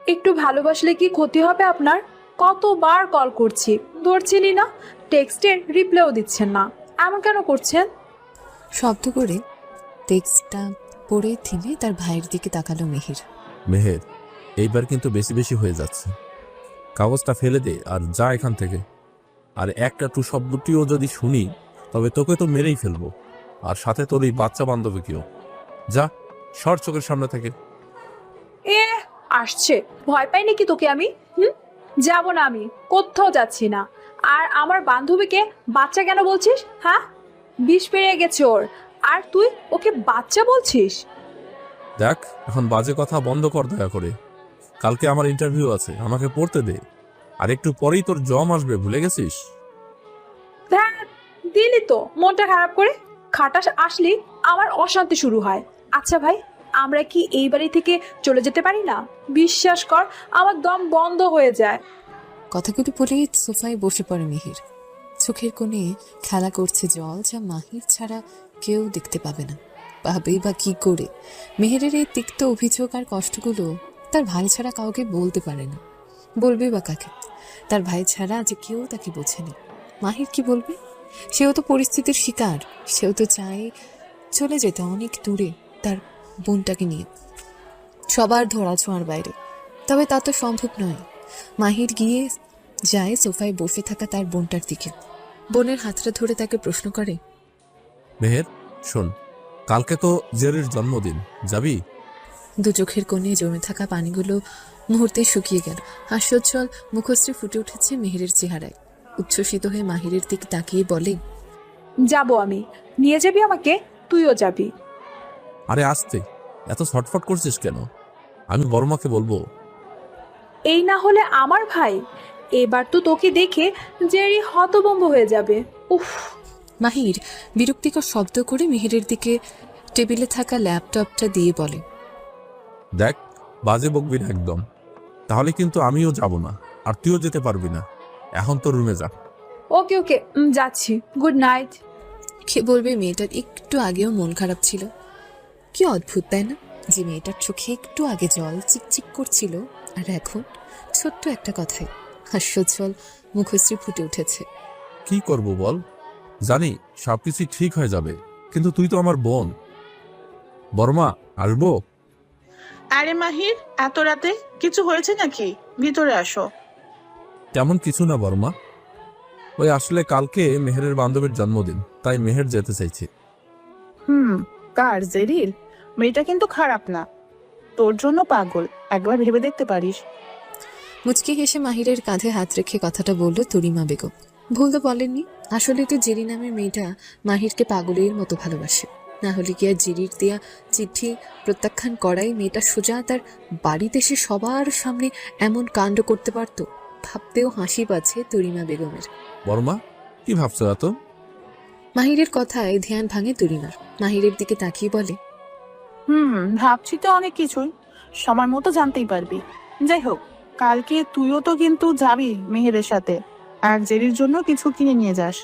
একটু ভালোবাসলে কি ক্ষতি হবে আপনার? কতবার কল করছি, ধরছেনই না, টেক্সটের রিপ্লাইও দিচ্ছেন না, এমন কেন করছেন? শব্দ করে টেক্সটটা পড়ে থেমে তার ভাইয়ের দিকে তাকালো মিহির। মেহের, এইবার কিন্তু বেশি বেশি হয়ে যাচ্ছে। কাগজটা ফেলে দে আর যা এখান থেকে। আর একটা টু শব্দটিও যদি শুনি তবে তোকে তো মেরেই ফেলবো, আর সাথে তোর এই বাচ্চা বান্ধবীকেও। যা, সর চোখের সামনে থেকে। এ আসছে, ভয় পাই নাকি তোকে আমি? যাব না, আমি কোথাও যাচ্ছি না। আর আমার বান্ধবীকে বাচ্চা কেন বলছিস? হ্যাঁ, বিষ পেরিয়ে গেছে ওর, আর তুই ওকে বাচ্চা বলছিস? দেখ, এখন বাজে কথা বন্ধ কর দয়া করে। কালকে আমার ইন্টারভিউ আছে, আমাকে পড়তে দে। আর একটু পরেই তোর জম আসবে, ভুলে গেছিস? ধ্যান, দিলি তো মনটা খারাপ করে। খাটাস আসলে আমার অশান্তি শুরু হয়। আচ্ছা ভাই, আমরা কি এই বাড়ি থেকে চলে যেতে পারি না? বিশ্বাস কর, আমার দম বন্ধ হয়ে যায়। কথাগুলো বলে সোফায় বসে পড়ে মিহির। চোখের কোণে খেলা করছে জল, যা মাহির ছাড়া কেউ দেখতে পাবে না। পাবেই বা কি করে? মেহেরের এই তিক্ত অভিযোগ আর কষ্টগুলো তার ভাই ছাড়া কাউকে বলতে পারে না। বলবে বা কাকে? তার ভাই ছাড়া যে কেউ তাকে বোঝেনি। মাহির কি বলবে? সেও তো পরিস্থিতির শিকার। সেও তো চায় চলে যেতে অনেক দূরে তার বোনটাকে নিয়ে, সবার ধরা ছোঁয়ার বাইরে। তবে তা তো সম্ভব নয়। মাহির গিয়ে যায় সোফায় বসে থাকা তার বোনটার দিকে। বোনের হাতটা ধরে তাকে প্রশ্ন করে, মেহের শোন, কালকে তো জেরির জন্মদিন, যাবি? দু চোখের কোণে জমে থাকা পানিগুলো মুহূর্তে শুকিয়ে গেল। হাস্যোজ্জ্বল মুখশ্রী ফুটে উঠেছে মেহেরের চেহারায়। উচ্ছ্বসিত হয়ে মাহিরের দিকে তাকিয়ে বলে, যাব আমি। নিয়ে যাবি আমাকে? তুইও যাবি? আরে আসতে, এত ছটফট করছিস কেন? আমি বড়মাকে বলবো। এই না হলে আমার ভাই, এবার তো তোকে দেখে জেরি হতভম্ব হয়ে যাবে। উফ। মাহির বিরক্তিকর শব্দ করে মেহেরের দিকে টেবিলে থাকা ল্যাপটপটা দিয়ে বলে, দেখ, বাজে বকবি না একদম, তাহলে কিন্তু আমিও যাব না, আর তুইও যেতে পারবি না। এখন তো রুমে যা। ওকে ওকে, যাচ্ছি। Good night. কে বলবে মেয়েটার একটু আগেও মন খারাপ ছিল? কি অদ্ভুত তাই না, যে মেয়েটার চোখে একটু আগে জল চিকচিক করছিল, আর এখন ছোট্ট একটা কথায় হাস্যোজ্জ্বল মুখশ্রী ফুটে উঠেছে। কি করব বল? জানি সবকিছু ঠিক হয়ে যাবে, কিন্তু তুই তো আমার বোন। বর্মা, আসবো? আরে মাহির, এত রাতে কিছু হয়েছে নাকি? ভিতরে আসো। তেমন কিছু না বর্মা, ওই আসলে কালকে মেহেরের বান্ধবীর জন্মদিন, তাই মেহের যেতে চাইছে। হুম, কার? জেরির? মেয়েটা কিন্তু খারাপ না, তোর জন্য পাগল, একবার ভেবে দেখতে পারিস। মুচকি হেসে মাহিরের কাঁধে হাত রেখে কথাটা বলল তরিমা বেগম। ভুল তো বলেননি, আসলে তো জেরি নামের মেয়েটা মাহিরকে পাগলের মতো ভালোবাসে। না হলে কি আর জেরির দেয়া চিঠি প্রত্যাখ্যান করাই মেয়েটা সোজা তার বাড়িতে এসে সবার সামনে এমন কাণ্ড করতে পারত? ভাবতেও হাসি পাচ্ছে তরিমা বেগমের। বর্মা, কি ভাবছো এত? মাহিরের কথায় ধ্যান ভাঙে তরিমার। মাহিরের দিকে তাকিয়ে বলে, ভাবছি তো অনেক কিছুই, সময় মতো জানতেই পারবি। যাই হোক, কালকে তুইও তো কিন্তু যাবি মেহেরের সাথে, আর জেরির জন্য কিছু কিনে নিয়ে যাস।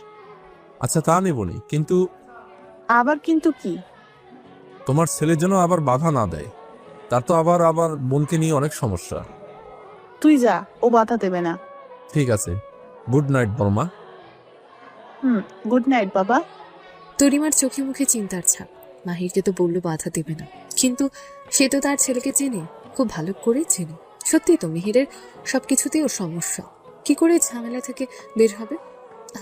আচ্ছা, তা নেবনি, কিন্তু আবার কিন্তু কি? তোমার ছেলে যেন আবার বাধা না দেয়। তার তো আবার আবার বোনকে নিয়ে অনেক সমস্যা। তুই যা, ও বাধা দেবে না। ঠিক আছে, good night Barma. Good night বাবা। তরিমার চোখে মুখে চিন্তার ছাপ। মাহিরকে তো বললো বাধা দেবে না, কিন্তু সে তো তার ছেলেকে চেনে, খুব ভালো করে চেনে। সত্যি তো মেহেরের সবকিছুতেই ওর সমস্যা। কি করে ঝামেলা থেকে বের হবে?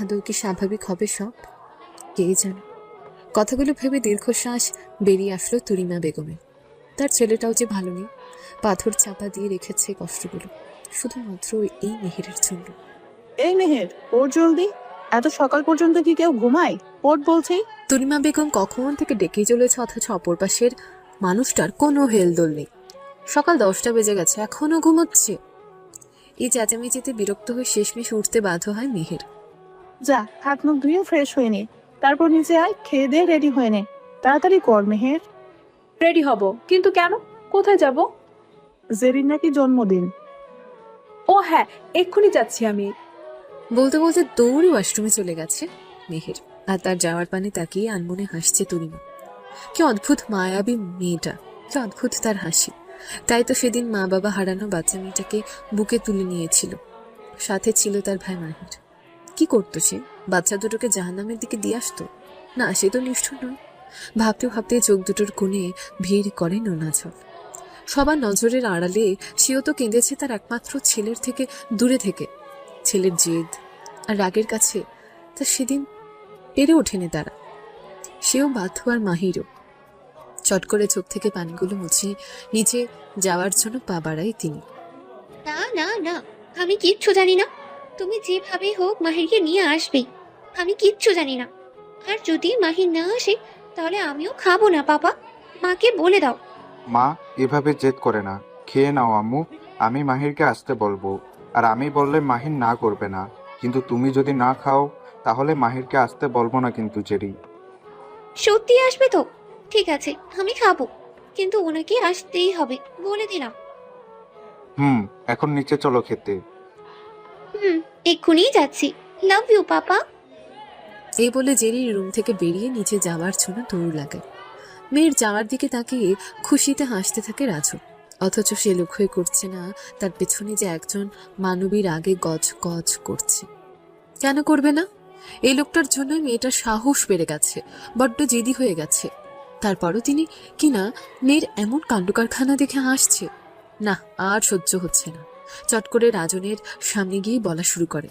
আদৌ কি স্বাভাবিক হবে সব? কে জানে। কথাগুলো ভেবে দীর্ঘশ্বাস বেরিয়ে আসলো তরিমা বেগমে। তার ছেলেটাও যে ভালো নেই, পাথর চাপা দিয়ে রেখেছে কষ্টগুলো শুধুমাত্র এই মেহেরের জন্য। এই মেহের, ওর জলদি, এত সকাল পর্যন্ত কি কেউ ঘুমায়? ওর বলছি। তরিমা বেগম কখন থেকে ডেকেই চলেছে, অথচ অপর পাশের মানুষটার কোনো হেলদোল নেই। সকাল 10টা বেজে গেছে, এখনো ঘুমোচ্ছে। এই চেঁচামেচিতে বিরক্ত হয়ে শেষমেশ উঠতে বাধ্য হয় মেহের। যা, হাত মুখ ধুয়ে ফ্রেশ হয়ে নে, তারপর নিচে আয়, খেয়ে দে রেডি হয়ে নে। তাড়াতাড়ি কর মেহের। রেডি হব, কিন্তু কেন? কোথায় যাব? জেরির নাকি জন্মদিন। ও হ্যাঁ, এক্ষুনি যাচ্ছি আমি। বলতে বলতে দৌড়ে ওয়াশরুমে চলে গেছে মেহের। আর তার যাওয়ার পানে তাকিয়ে আনমনে হাসছে তরিমা। কি অদ্ভুত মায়াবী মেয়েটা, কি অদ্ভুত তার হাসি। তাই তো সেদিন মা বাবা হারানো বাচ্চা মেয়েটাকে বুকে তুলে নিয়েছিল, সাথে ছিল তার ভাই মাহির। কি করতো সে? বাচ্চা দুটোকে জাহান্নামের দিকে দিয়ে আসতো? না, সে তো নিষ্ঠুর নয়। ভাবতে ভাবতে চোখ দুটোর কোণে ভিড় করে নোনা জল। সবার নজরের আড়ালে সেও তো কেঁদেছে তার একমাত্র ছেলের থেকে দূরে থেকে। ছেলের জেদ আর রাগের কাছে তা সেদিন পেরে ওঠেনি তারা। সেও বাধ্য, আর মাহিরও। চট করে চোখ থেকে পানিগুলো মুছে নিচে যাওয়ার জন্য পা বাড়ায় তিনি। না না না, আমি কিচ্ছু জানি না। তুমি যেভাবে হোক মাহিরকে নিয়ে আসবে, আমি কিচ্ছু জানি না। আর যদি মাহির না আসে তাহলে আমিও খাবো না পাপা, মাকে বলে দাও। মা এভাবে জেদ করে না, খেয়ে নাও আম্মু। আমি মাহিরকে আসতে বলবো, আর আমি বললে মাহির না করবে না। কিন্তু তুমি যদি না খাও তাহলে মাহিরকে আসতে বলবো না কিন্তু জেরি। সত্যি আসবে তো? ঠিক আছে, আমি খাবো, কিন্তু ওনাকে আসতেই হবে, বলে দিলাম। এখন নিচে চলো খেতে। এক্ষুনি যাচ্ছি। Love you papa. এই বলে জেরি রুম থেকে বেরিয়ে নিচে যাওয়ার জন্য দৌড় লাগায়। মেয়ের যাওয়ার দিকে তাকিয়ে খুশিতে হাসতে থাকে রাজু। অথচ সে লক্ষ্যই করছে না তার পেছনে যে একজন মানবীর আগে গজ গজ করছে। কেন করবে না? এই লোকটার জন্যই মেয়েটার সাহস বেড়ে গেছে, বড্ড জেদি হয়ে গেছে। তারপরও তিনি কিনা মেয়ের এমন কাণ্ডকারখানা দেখে হাসছে। না, আর সহ্য হচ্ছে না। চট করে রাজনের সামনে গিয়ে বলা শুরু করে।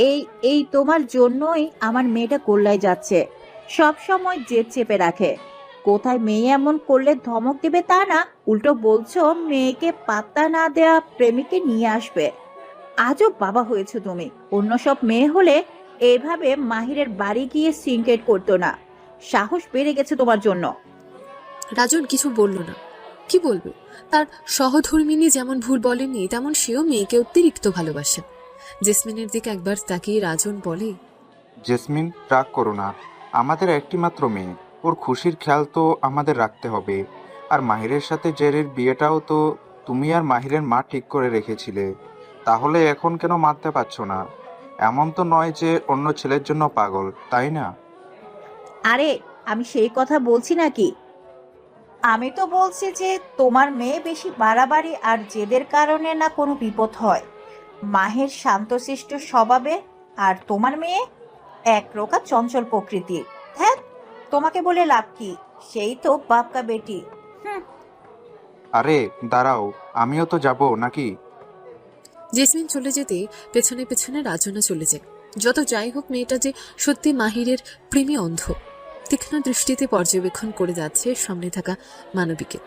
এই এই তোমার জন্যই আমার মেয়েটা কল্যায় যাচ্ছে, সব সময় জেদ চেপে রাখে। কোথায় মেয়ে এমন করলে ধমক দেবে তা না, উল্টো বলছো মেয়েকে পাত্তা না দেয়া প্রেমিকে নিয়ে আসবে। আজও বাবা হয়েছে তুমি। অন্য সব মেয়ে হলে এভাবে মাহিরের বাড়ি গিয়ে সিনক্রেট করতো না। সাহস বেড়ে গেছে তোমার জন্য। রাজন কিছু বলল না। কি বলবে? তার সহধর্মিনী যেমন ভুল বলেনি, তেমন সেও মেয়েকে অতিরিক্ত ভালোবাসে। জেসমিনের দিকে একবার তাকিয়ে রাজন বলে, জেসমিন, রাগ করো না। আমাদের একটি মাত্র মেয়ে, ওর খুশির খেয়াল তো আমাদের রাখতে হবে। আর মাহিরের সাথে জেরির বিয়েটাও তো তুমি আর মাহিরের মা ঠিক করে রেখেছিলে। তাহলে এখন কেন মানতে পারছো না? এমন তো নয় যে অন্য ছেলের জন্য পাগল, তাই না? আরে আমি সেই কথা বলছি নাকি? আমি তো বলছি যে তোমার মেয়ে বেশি বাড়াবাড়ি আর জেদের কারণে না কোনো বিপদ হয়। মাহের শান্তশিষ্ট স্বভাবে, আর তোমার মেয়ে একরোকা চঞ্চল প্রকৃতি। হ্যাঁ, তোমাকে বলে লাভ কি? সেই তো বাপকা বেটি। আরে দাঁড়াও, আমিও তো যাব নাকি? জেসমিন চলে যেতে পেছনে পেছনে রাজনা চলে যায়। যত যাই হোক, মেয়েটা যে সত্যি মাহিরের প্রেমে অন্ধ। তীক্ষ্ণ দৃষ্টিতে পর্যবেক্ষণ করে যাচ্ছে সামনে থাকা মানবীকে।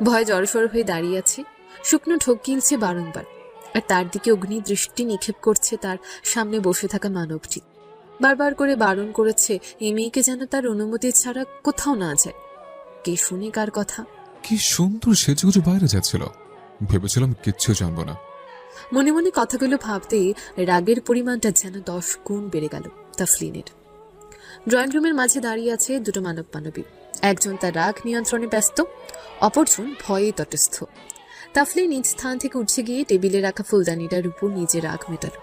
ভয়ে জড়সড় হয়ে দাঁড়িয়ে আছে, শুকনো ঢোক গিলছে বারংবার। আর তার দিকে অগ্নি দৃষ্টি নিক্ষেপ করছে তার সামনে বসে থাকা মানবটি। বারবার করে বারণ করেছে এই মেয়েকে যেন তার অনুমতি ছাড়া কোথাও না যায়। কে শুনে কার কথা? কি সুন্দর সেজেগুজে বাইরে যাচ্ছিল, ভেবেছিলাম কিচ্ছু জানবো না। মনে মনে কথাগুলো ভাবতেই রাগের পরিমাণটা যেন 10 গুণ বেড়ে গেল তাফলিনের। ড্রয়িং রুমের মাঝে দাঁড়িয়ে আছে দুটো মানবী। একজন তার রাগ নিয়ন্ত্রণে ব্যস্ত, অপরজন ভয়ে তটস্থ। তাফলিন নিজ স্থান থেকে উঠে গিয়ে টেবিলে রাখা ফুলদানিটার উপর নিজের রাগ মেটাল।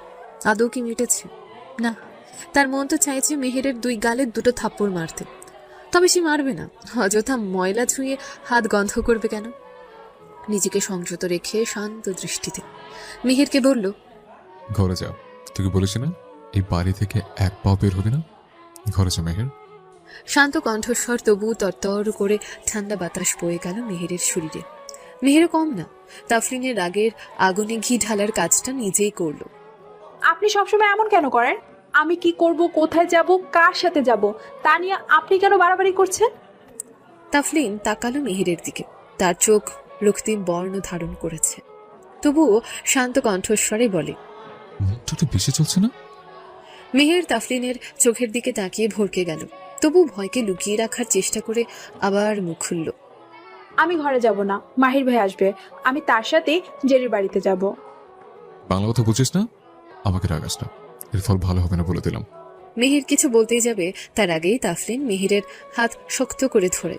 আদৌ কি মিটেছে? না, তার মন তো চাইছে মেহেরের 2 গালে 2 থাপ্পড় মারতে। তবে সে মারবে না। অযথা ময়লা ছুঁয়ে হাত গন্ধ করবে কেন? নিজেকে সংযত রেখে শান্ত দৃষ্টিতে মেহেরকে বলল, ঘরে যাও। তুই বলেছি না এই বাড়ি থেকে এক পাও বের হবে না? ঘরে যা মেহের। শান্ত কণ্ঠস্বর তবু তরতর করে ঠান্ডা বাতাস বয়ে গেল মেহেরের শরীরে। মেহেরও কম না, তাফলিনের রাগের আগুনে ঘি ঢালার কাজটা নিজেই করলো। আপনি সবসময় এমন কেন করেন? আমি কি করব, কোথায় যাব, কার সাথে যাব, তা নিয়ে আপনি কেন বাড়াবাড়ি করছেন? তাফলিন তাকালো মেহেরের দিকে। তার চোখ রক্তিম বর্ণ ধারণ করেছে, তবুও শান্ত কণ্ঠস্বরে বলে, মুখটা একটু বেশি চলছে না? মেহের তাফলিনের চোখের দিকে তাকিয়ে ভরকে গেল, তবু ভয়কে লুকিয়ে রাখার চেষ্টা করে আবার মুখ খুলল। আমি ঘরে যাব না, মাহির ভাই আসবে, আমি তার সাথে জেরির বাড়িতে যাব। বাংলা কথা বুঝিস না? আমাকে রাগাস না, এর ফল ভালো হবে না বলে দিলাম। মেহের কিছু বলতেই যাবে, তার আগেই তাফলিন মেহেরের হাত শক্ত করে ধরে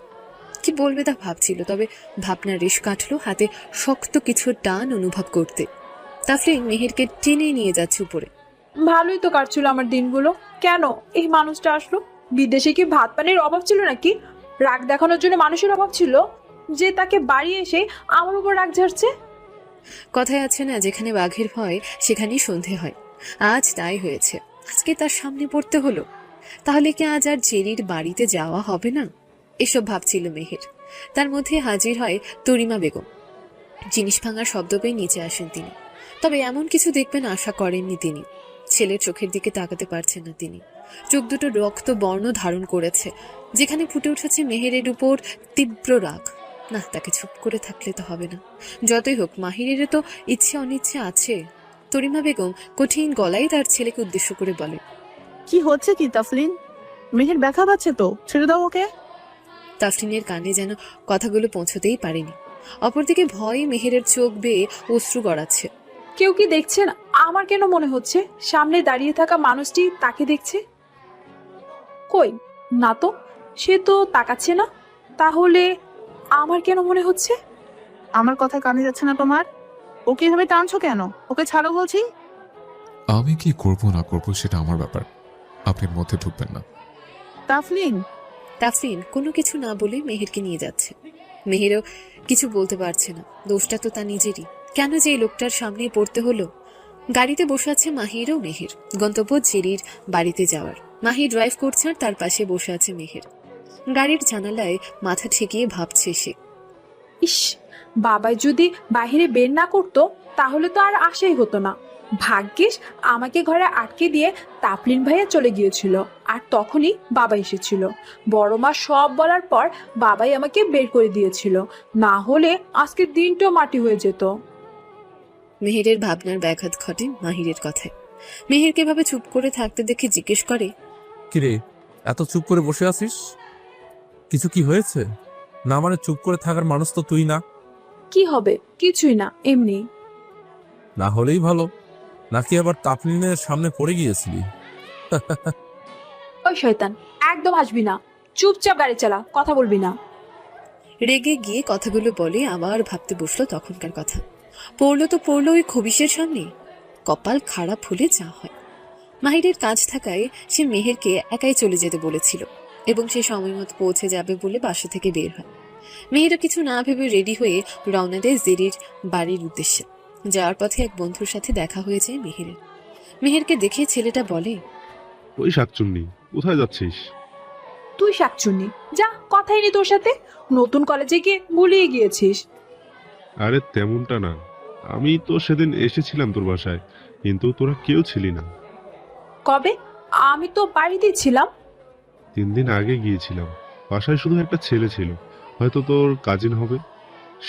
কি বলবে তা ভাবছিল, তবে ভাবনার রেশ কাটলো হাতে শক্ত কিছু টান অনুভব করতে। তাফলিন মেহেরকে টেনে নিয়ে যাচ্ছে উপরে। ভালোই তো কাটছিল আমার দিনগুলো, কেন এই মানুষটা আসলো? বিদেশে কি ভাত পানির অভাব ছিল নাকি? রাগ দেখানোর জন্য মানুষের অভাব ছিল? যে তাকে বাড়ি এসে আমার উপর রাগ ঝাড়ছে? কথায় আছে না, যেখানে বাঘের ভয় সেখানেই সন্ধে হয়। আজ তাই হয়েছে। আজকে তার সামনে পড়তে হলো। তাহলে কি আজ আর জেরির বাড়িতে যাওয়া হবে না? এসব ভাবছিল মেহের। তার মধ্যে হাজির হয় তরিমা বেগম। জিনিস ভাঙার শব্দ পেয়ে নিচে আসেন তিনি। তবে এমন কিছু দেখবেন আশা করেননি তিনি। ছেলের চোখের দিকে তাকাতে পারছেন না তিনি। চোখ দুটো রক্ত বর্ণ ধারণ করেছে, যেখানে ফুটে উঠেছে মেহেরের উপর তীব্র রাগ। না, তাকে চুপ করে থাকলে তো হবে না। যতই হোক মাহিরেরও তো ইচ্ছে অনিচ্ছে আছে। তরিমা বেগম কঠিন গলায় তার ছেলেকে উদ্দেশ্য করে বলে, কি হচ্ছে কি তাফলিন? মেহের ব্যথা পাচ্ছে তো, ছেড়ে দাও ওকে। তাফরিনের কানে যেন কথাগুলো পৌঁছতেই পারেনি। অপরদিকে ভয়ে মেহেরের চোখ বেয়ে অশ্রু গড়াচ্ছে। কেউ কি দেখছেন? আমার কেন মনে হচ্ছে সামনে দাঁড়িয়ে থাকা মানুষটি তাকে দেখছে। কই, না তো, সে তো তাকাচ্ছে না। তাহলে আমার কেন মনে হচ্ছে? আমার কথা কানে যাচ্ছে না তোমার? ওকে এভাবে টানছো কেন? ওকে ছাড়ো বলছি। আমি কি করব না করব সেটা আমার ব্যাপার, আপনি এর মধ্যে ঢুকবেন না। তাফলিন, তাফরিন কোনো কিছু না বলে মেহেরকে নিয়ে যাচ্ছে। মেহেরও কিছু বলতে পারছে না। দোষটা তো তার নিজেরই। কেন যে এই লোকটার সামনে পড়তে হলো? গাড়িতে বসে আছে মাহির ও মেহের, গন্তব্য জেরির বাড়িতে যাওয়ার। মাহির ড্রাইভ করছে আর তার পাশে বসে আছে মেহের। গাড়ির জানালায় মাথা ঠেকিয়ে ভাবছে সে। ইস, বাবাই যদি বাইরে বের না করতো তাহলে তো আর আশাই হতো না। ভাগ্যিস আমাকে ঘরে আটকে দিয়ে তাফলিন ভাইয়া চলে গিয়েছিল, আর তখনই বাবা এসেছিল। বড় মা সব বলার পর বাবাই আমাকে বের করে দিয়েছিল, না হলে আজকের দিনটাও মাটি হয়ে যেত। মেহেরের ভাবনার ব্যাঘাত ঘটে মাহিরের কথায়। মেহেরকে ভাবে চুপ করে থাকতে দেখে জিজ্ঞেস করে, কিরে, এত চুপ করে বসে আছিস? কিছু কি হয়েছে? না মানে চুপ করে থাকার মানুষ তো তুই না। কি হবে? কিছুই না, এমনি। না হলেই ভালো। নাকি আবার তাপলিনের সামনে পড়ে গিয়েছিলি? ওই শয়তান, একদম আসবি না। চুপচাপ গাড়ি চালা, কথা বলবি না। রেগে গিয়ে কথাগুলো বলে আবার ভাবতে বসলো তখনকার কথা। পড়লো তো পড়লো ওই খবিশের সামনে। কপাল খারাপ হলে যা হয়। মাহিরের কাজ থাকায় সে মেহেরকে একাই চলে যেতে বলেছিল এবং সে সময় মতো পৌঁছে যাবে বলে বাসা থেকে বের হয়। মেহেরও কিছু না ভেবে রেডি হয়ে রওনা দেয় জেরির বাড়ির উদ্দেশ্যে। যাওয়ার পথে এক বন্ধুর সাথে দেখা হয়ে যায় মেহেরের। মেহেরকে দেখে ছেলেটা বলে, ওই শাকচুন্নি, কোথায় যাচ্ছিস? তুই শাকচুন্নি, যা, কথাই নি তোর সাথে। নতুন কলেজে গিয়ে গুলিয়ে গিয়েছিস। আরে তেমনটা না, আমি তো সেদিন এসেছিলাম তোর বাসায়, কিন্তু তোরা কেউ ছিলি না। কবে? আমি তো বাড়িতেই ছিলাম। 3 দিন আগে গিয়েছিলাম। বাসায় শুধু একটা ছেলে ছিল, হয়তো তোর কাজিন হবে।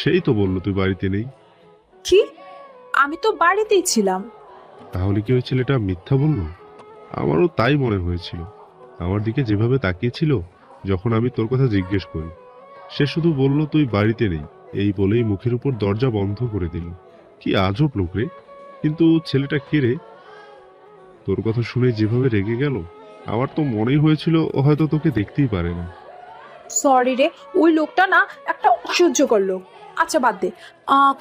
সেই তো বললো তুই বাড়িতে নেই। কি? আমি তো বাড়িতেই ছিলাম। তাহলে কি ওই ছেলেটা মিথ্যা বললো? আমারও তাই মনে হয়েছিল। আমার দিকে যেভাবে তাকিয়েছিল যখন আমি তোর কথা জিজ্ঞেস করি, সে শুধু বলল তুই বাড়িতে নেই, এই বলেই মুখের উপর দরজা বন্ধ করে দিল। কি আজব লোক রে! কিন্তু ছেলেটা কে রে? তোর কথা শুনে যেভাবে রেগে গেল, আমার তো মনেই হয়েছিল ও হয়তো তোকে দেখতেই পারে না। সরি রে, ওই লোকটা না একটা অসহ্যকর লোক। আচ্ছা বাদ দে,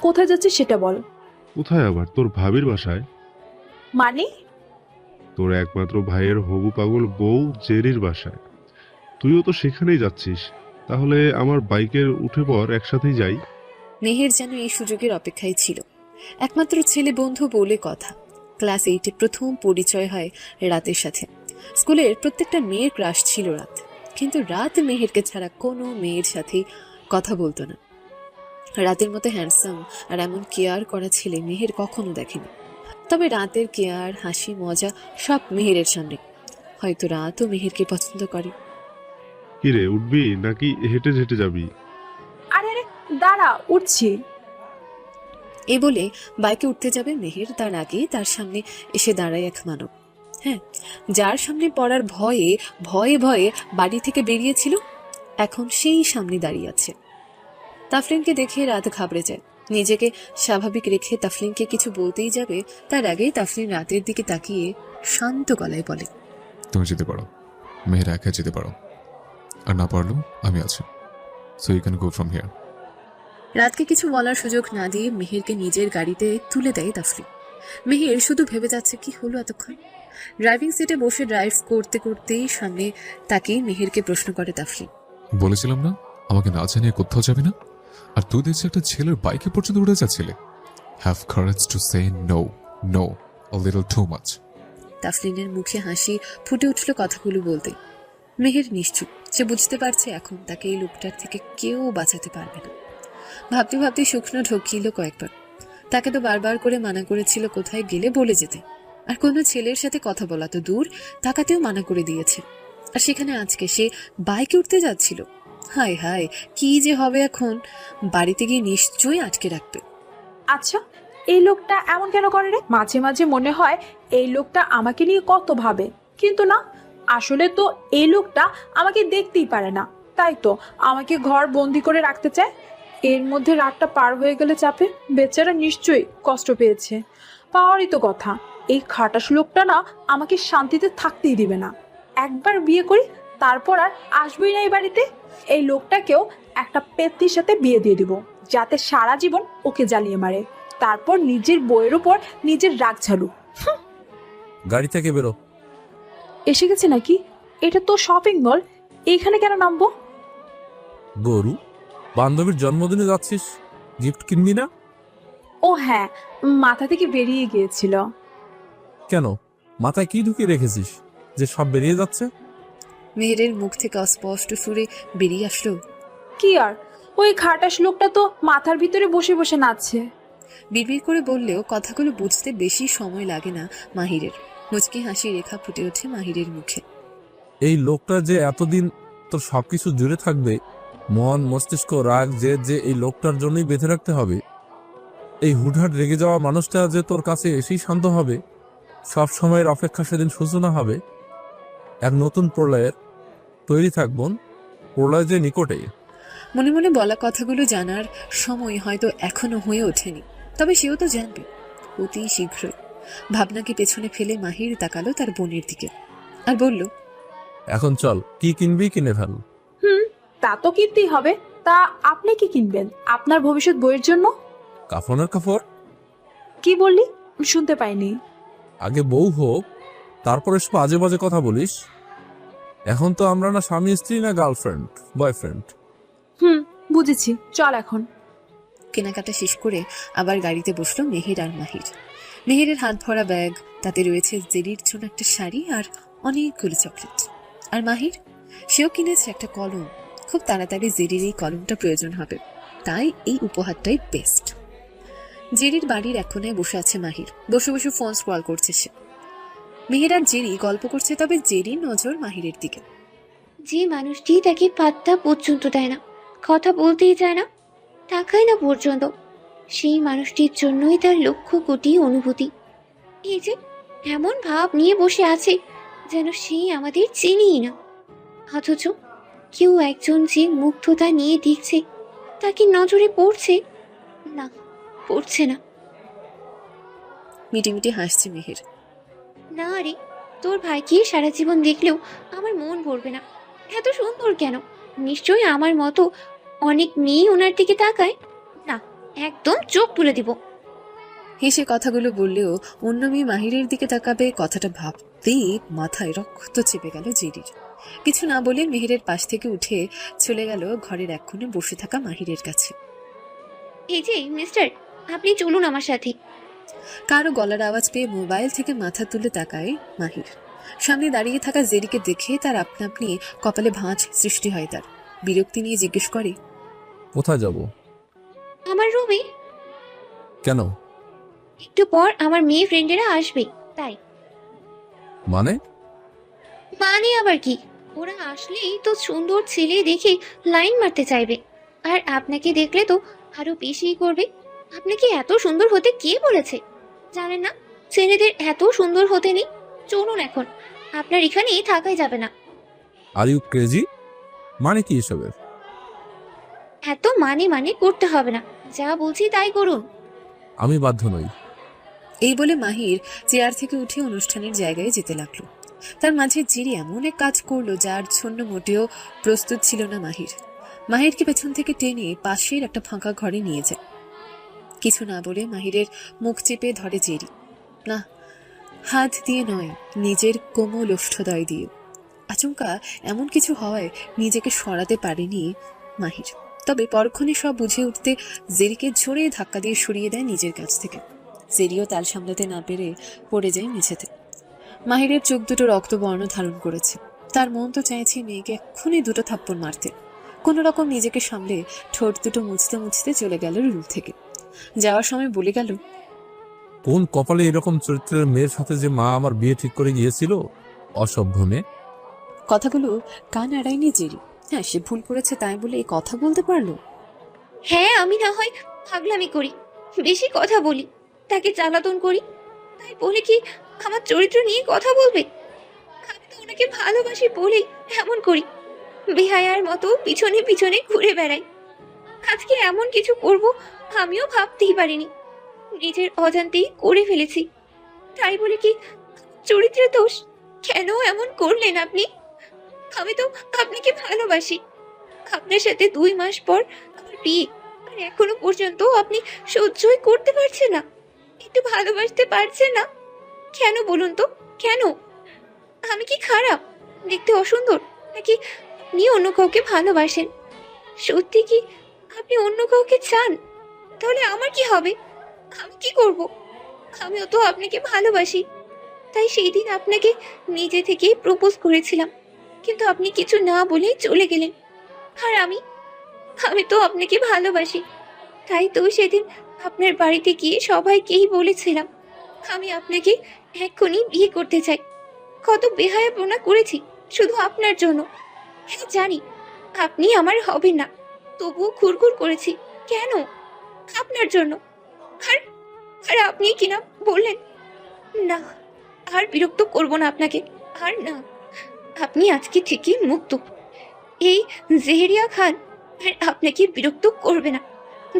কোথায় যাচ্ছিস সেটা বল। কোথায় আবার? তোর ভাবির বাসায়। মানে? তোর একমাত্র ভাইয়ের হবু পাগল বউ জেরির বাসায়। তুইও তো সেখানেই যাচ্ছিস। তাহলে আমার বাইকের উঠে পর, একসাথেই যাই। মেহের যেন এই সুযোগের অপেক্ষায় ছিল। একমাত্র ছেলে বন্ধু বলে কথা। ক্লাস 8-এ প্রথম পরিচয় হয় রাতের সাথে। স্কুলের প্রত্যেকটা মেয়ের ক্রাশ ছিল রাত, কিন্তু রাত মেহেরকে ছাড়া কোনো মেয়ের সাথে কথা বলতো না। রাতের মতো হ্যান্ডসাম আর এমন কেয়ার করা ছেলে মেহের কখনো দেখেনি। তবে রাতের কেয়ার, হাসি, মজা সব মেহেরের সামনে। হয়তো রাতও মেহেরকে পছন্দ করে। কিরে, উঠবি নাকি হেঁটে হেঁটে যাবি? আরে আরে, দাঁড়া, উঠছি। এ বলে বাইকে উঠতে যাবে মেহের, তার আগে তার সামনে এসে দাঁড়ায় এক মানব। হ্যাঁ, যার সামনে পড়ার ভয়ে ভয়ে ভয়ে বাড়ি থেকে বেরিয়েছিল, এখন সেই সামনে দাঁড়িয়ে আছে। তাফলিনকে দেখে রাত ঘাবড়ে যায়। নিজেকে স্বাভাবিক রেখে তাফলিনকে কিছু বলতেই যাবে, তার আগেই তাফলিন রাতের দিকে তাকিয়ে শান্ত গলায় বলে, তুমি যেতে পারো, মেহের একা যেতে পারো, আর না পারলেও আমি আছি। So you can go from here. রাতকে কিছু বলার সুযোগ না দিয়ে মেহেরকে নিজের গাড়িতে তুলে দেয় তাফলিন। মেহের শুধু ভেবে যাচ্ছে কি হলো এতক্ষণ। ড্রাইভিং সিটে বসে ড্রাইভ করতে করতেই সামনে তাকিয়ে মেহেরকে প্রশ্ন করে তাফলিন, বলেছিলাম না আমাকে না জানিয়ে কোথাও যাবে না? আর তুই দেখছি একটা ছেলের বাইকে পর্যন্ত উঠে যাচ্ছিলে। Have courage to say no, no, a little too much. তাফলিনের মুখে হাসি ফুটে উঠল কথাগুলো বলতে। মেহের নিশ্চুপ, সে বুঝতে পারছে এখন তাকে এই লোকটার থেকে কেউ বাঁচাতে পারবে না। ভাবতে ভাবতে শুকনো ঢোকিল কয়েকবার। তাকে তো বারবার করে মানা করেছিল কোথায় গেলে বলে যেতে, আর কোনো ছেলের সাথে কথা বলা তো দূর, তাকাতেও মানা করে দিয়েছে। আর সেখানে আজকে সে বাইকে উঠতে যাচ্ছিল। হায় হায়, কি যে হবে এখন! বাড়িতে গিয়ে নিশ্চয়ই আটকে রাখবে। আচ্ছা, এই লোকটা এমন কেন করে রে? মাঝে মাঝে মনে হয় এই লোকটা আমাকে নিয়ে কত ভাবে, কিন্তু না, আসলে তো এই লোকটা আমাকে দেখতেই পারে না, তাই তো আমাকে ঘর বন্দি করে রাখতে চায়। এর মধ্যে রাতটা পার হয়ে গেলে চাপে, বেচারা নিশ্চয়ই কষ্ট পেয়েছে। পাওয়ারই তো কথা, এই খাটাস লোকটা না আমাকে শান্তিতে থাকতেই দিবে না। একবার বিয়ে করি, তারপর আর আসবই না এই বাড়িতে। এই লোকটাকেও একটা পেত্নির সাথে বিয়ে দিয়ে দিব, যাতে সারা জীবন ওকে জ্বালিয়ে মারে, তারপর নিজের বইয়ের উপর নিজের রাগ ঝাড়ু। গাড়ি থেকে বেরো। এসে গেছে নাকি? এটা তো শপিং মল, এইখানে কেন নামবো? গরু, বান্ধবীর জন্মদিনে যাচ্ছিস, গিফট কিনবি না? ও হ্যাঁ, মাথা থেকে বেরিয়ে গিয়েছিল। কেন, মাথায় কি ঢুকিয়ে রেখেছিস যে সব বেরিয়ে যাচ্ছে? মেহেরের মুখ থেকে অস্পষ্ট সুরে বেরিয়ে আসলো, কি আর, ওই খাটাস লোকটা তো মাথার ভিতরে বসে বসে নাচছে। বিড়বিড় করে বললেও কথাগুলো বুঝতে বেশি সময় লাগে না মাহিরের। মুচকি হাসি রেখা ফুটে ওঠে মাহিরের মুখে। এই লোকটা যে এতদিন তোর সবকিছু জুড়ে থাকবে, মন মস্তিষ্ক রাগ যে এই লোকটার জন্যই বেঁধে রাখতে হবে। এই হুটহাট রেগে যাওয়া মানুষটা যে তোর কাছে এসেই শান্ত হবে, সব সময়ের অপেক্ষা সেদিন সূচনা হবে এক নতুন প্রলয়ের। তৈরি থাকবন, প্রলয় যে নিকটে। মনে মনে বলা কথাগুলো জানার সময় হয়তো এখনো হয়ে ওঠেনি, তবে সেও তো জানবে অতি শীঘ্রই। ভাবনাকে পেছনে ফেলে মাহির তাকালো তার বোনের দিকে আর বলল, এখন চল, কি কিনবি কিনে ফেল। তা তো কিনতেই হবে। তা আপনি কি কিনবেন আপনার ভবিষ্যৎ বইয়ের জন্য? কাফনের কাপড়। কি বললি? শুনতে পাইনি। আগে বউ হোক, তারপরে সব আজে বাজে কথা বলিস। এখন তো আমরা না স্বামী স্ত্রী, না গার্লফ্রেন্ড বয়ফ্রেন্ড। বুঝেছি, চল এখন। কেনাকাটা শেষ করে আবার গাড়িতে বসলো মেহের আর মাহির। মেহেরের হাত ভরা ব্যাগ, তাতে রয়েছে জেরির জন্য একটা শাড়ি আর অনেকগুলো চকলেট। আর মাহির, সেও কিনেছে একটা কলম। খুব তাড়াতাড়ি জেরির এই কলমটা প্রয়োজন হবে, তাই এই উপহারটাই বেস্ট। জেরির বাড়ির এক কোণায় বসে আছে মাহির, বসে বসে ফোন স্ক্রল করছে সে। মেহের আর জেরি গল্প করছে, তবে জেরির নজর মাহিরের দিকে। যে মানুষটি তাকে পাত্তা পর্যন্ত দেয় না, কথা বলতেই চায় না, তাকায় না পর্যন্ত, সেই মানুষটির জন্যই তার লক্ষ কোটি অনুভূতি। এই যে এমন ভাব নিয়ে বসে আছে যেন সেই আমাদের চেনেই না, অথচ কেউ একজন যে মুগ্ধতা নিয়ে দেখছে, তাকে নজরে পড়ছে না, পড়ছে না। মিটিমিটি হাসছে মেহের। না রে, তোর ভাইকে সারা জীবন দেখলেও আমার মন ভরবে না। এত সুন্দর কেন? নিশ্চয়ই আমার মতো অনেক মেয়ে ওনার দিকে তাকায় না, একদম চোখ তুলে দিব। হেসে কথাগুলো বললেও অন্য মেয়ে মাহিরের দিকে তাকাবে, কথাটা ভাবতেই মাথায় রক্ত চেপে গেল জেরির। কিছু না বলে মেহেরের পাশ থেকে উঠে চলে গেল ঘরের এক কোণে বসে থাকা মাহিরের কাছে। এই যে মিস্টার, আপনি চলুন আমার সাথে। কারো গলার আওয়াজ পেয়ে মোবাইল থেকে মাথা তুলে তাকায় মাহির। সামনে দাঁড়িয়ে থাকা জেরিকে দেখে তার আপনা আপনি কপালে ভাঁজ সৃষ্টি হয়। তার বিরক্তি নিয়ে জিজ্ঞেস করে, কোথায় যাব? আমার রুমে। কেন? একটু পর আমার মেয়ে ফ্রেন্ডেরা আসবে, তাই। মানে? মানে আবার কি, ওরা আসলেই তো সুন্দর ছেলে দেখে লাইন মারতে চাইবে, আর আপনাকে দেখলে তো আরো বেশি করবে। আপনাকে এত সুন্দর হতে কে বলেছে? জানেন না ছেলেদের এত সুন্দর হতে নেই? চলুন এখন, আপনার এখানে থাকাই যাবে না। Are you crazy? মানে কি এসবের? এত মানে মানে করতে হবে না, যা বলছি তাই করুন। আমি বাধ্য নই। এই বলে মাহির চেয়ার থেকে উঠে অনুষ্ঠানের জায়গায় যেতে লাগলো। তার মাঝে জেরি এমন এক কাজ করলো যার জন্য মোটেও প্রস্তুত ছিল না মাহির। মাহিরকে পেছন থেকে টেনে পাশের একটা ফাঁকা ঘরে নিয়ে যায়। কিছু না বলে মাহিরের মুখ চেপে ধরে জেরি। না, হাত দিয়ে নয়, নিজের কোমল ওষ্ঠদয় দিয়ে। আচমকা এমন কিছু হয় নিজেকে সরাতে পারেনি মাহির। তবে পরক্ষণে সব বুঝে উঠতে জেরিকে জোরে ধাক্কা দিয়ে সরিয়ে দেয় নিজের কাছ থেকে। জেরিও তাল সামলাতে না পেরে পড়ে যায় মেঝেতে। মাহিরের চোখ দুটো রক্তবর্ণ ধারণ করেছে। তার মন তো চাইছে মেয়েকে এক্ষুনি দুটো থাপ্পড় মারতে। কোনো রকম নিজেকে সামলে ঠোঁট দুটো মুছতে মুছতে চলে গেল রুম থেকে। যাওয়ার সময় বলে গেল, কোন কপালে এরকম চরিত্রের মেয়ের সাথে যে মা আমার বিয়ে ঠিক করে গিয়েছিল, অসভ্য মেয়ে। কথাগুলো কান এড়ায়নি জেরি। হ্যাঁ, সে ভুল করেছে তাই বলে এই কথা বলতে পারলো? হ্যাঁ, আমি না হয় পাগলামি করি, বেশি কথা বলি, তাকে জ্বালাতন করি, তাই বলে কি আমার চরিত্র নিয়ে কথা বলবে? আমি তো ওনাকে ভালোবাসি বলেই এমন করি, বেহায়ার মতো পিছনে পিছনে ঘুরে বেড়াই। আজকে এমন কিছু করব আমিও ভাবতেই পারিনি, নিজের অজান্তেই করে ফেলেছি। তাই বলে কি চরিত্রের দোষ? কেন এমন করলেন আপনি? আমি তো আপনাকে ভালোবাসি। আপনার সাথে 2 মাস পর আমার বিয়ে, আর এখনো পর্যন্ত আপনি সহ্যই করতে পারছেন না, একটু ভালোবাসতে পারছেন না। কেন বলুন তো, কেন? আমি কি খারাপ, দেখতে অসুন্দর, নাকি আপনি অন্য কাউকে ভালোবাসেন? সত্যি কি আপনি অন্য কাউকে চান? তাহলে আমার কি হবে? আমি কি করব? আমিও তো আপনাকে ভালোবাসি, তাই সেই দিন আপনাকে নিজে থেকেই প্রপোজ করেছিলাম, কিন্তু আপনি কিছু না বলেই চলে গেলেন। আর আমি তো আপনাকে ভালোবাসি, তাই তো সেদিন আপনার বাড়িতে গিয়ে সবাইকেই বলেছিলাম আমি আপনাকে এক্ষুনি বিয়ে করতে চাই। কত বেহায়াপনা করেছি শুধু আপনার জন্য। হ্যাঁ জানি আপনি আমার হবেন না, তবুও ঘুরঘুর করেছি। কেন? আপনার জন্য। আর আর আপনি কিনা বললেন না, আর বিরক্ত করব না আপনাকে, আর না, আপনি আজকে থেকে মুক্ত। এই জেহেরিয়া খান আর আপনাকে বিরক্ত করবে না।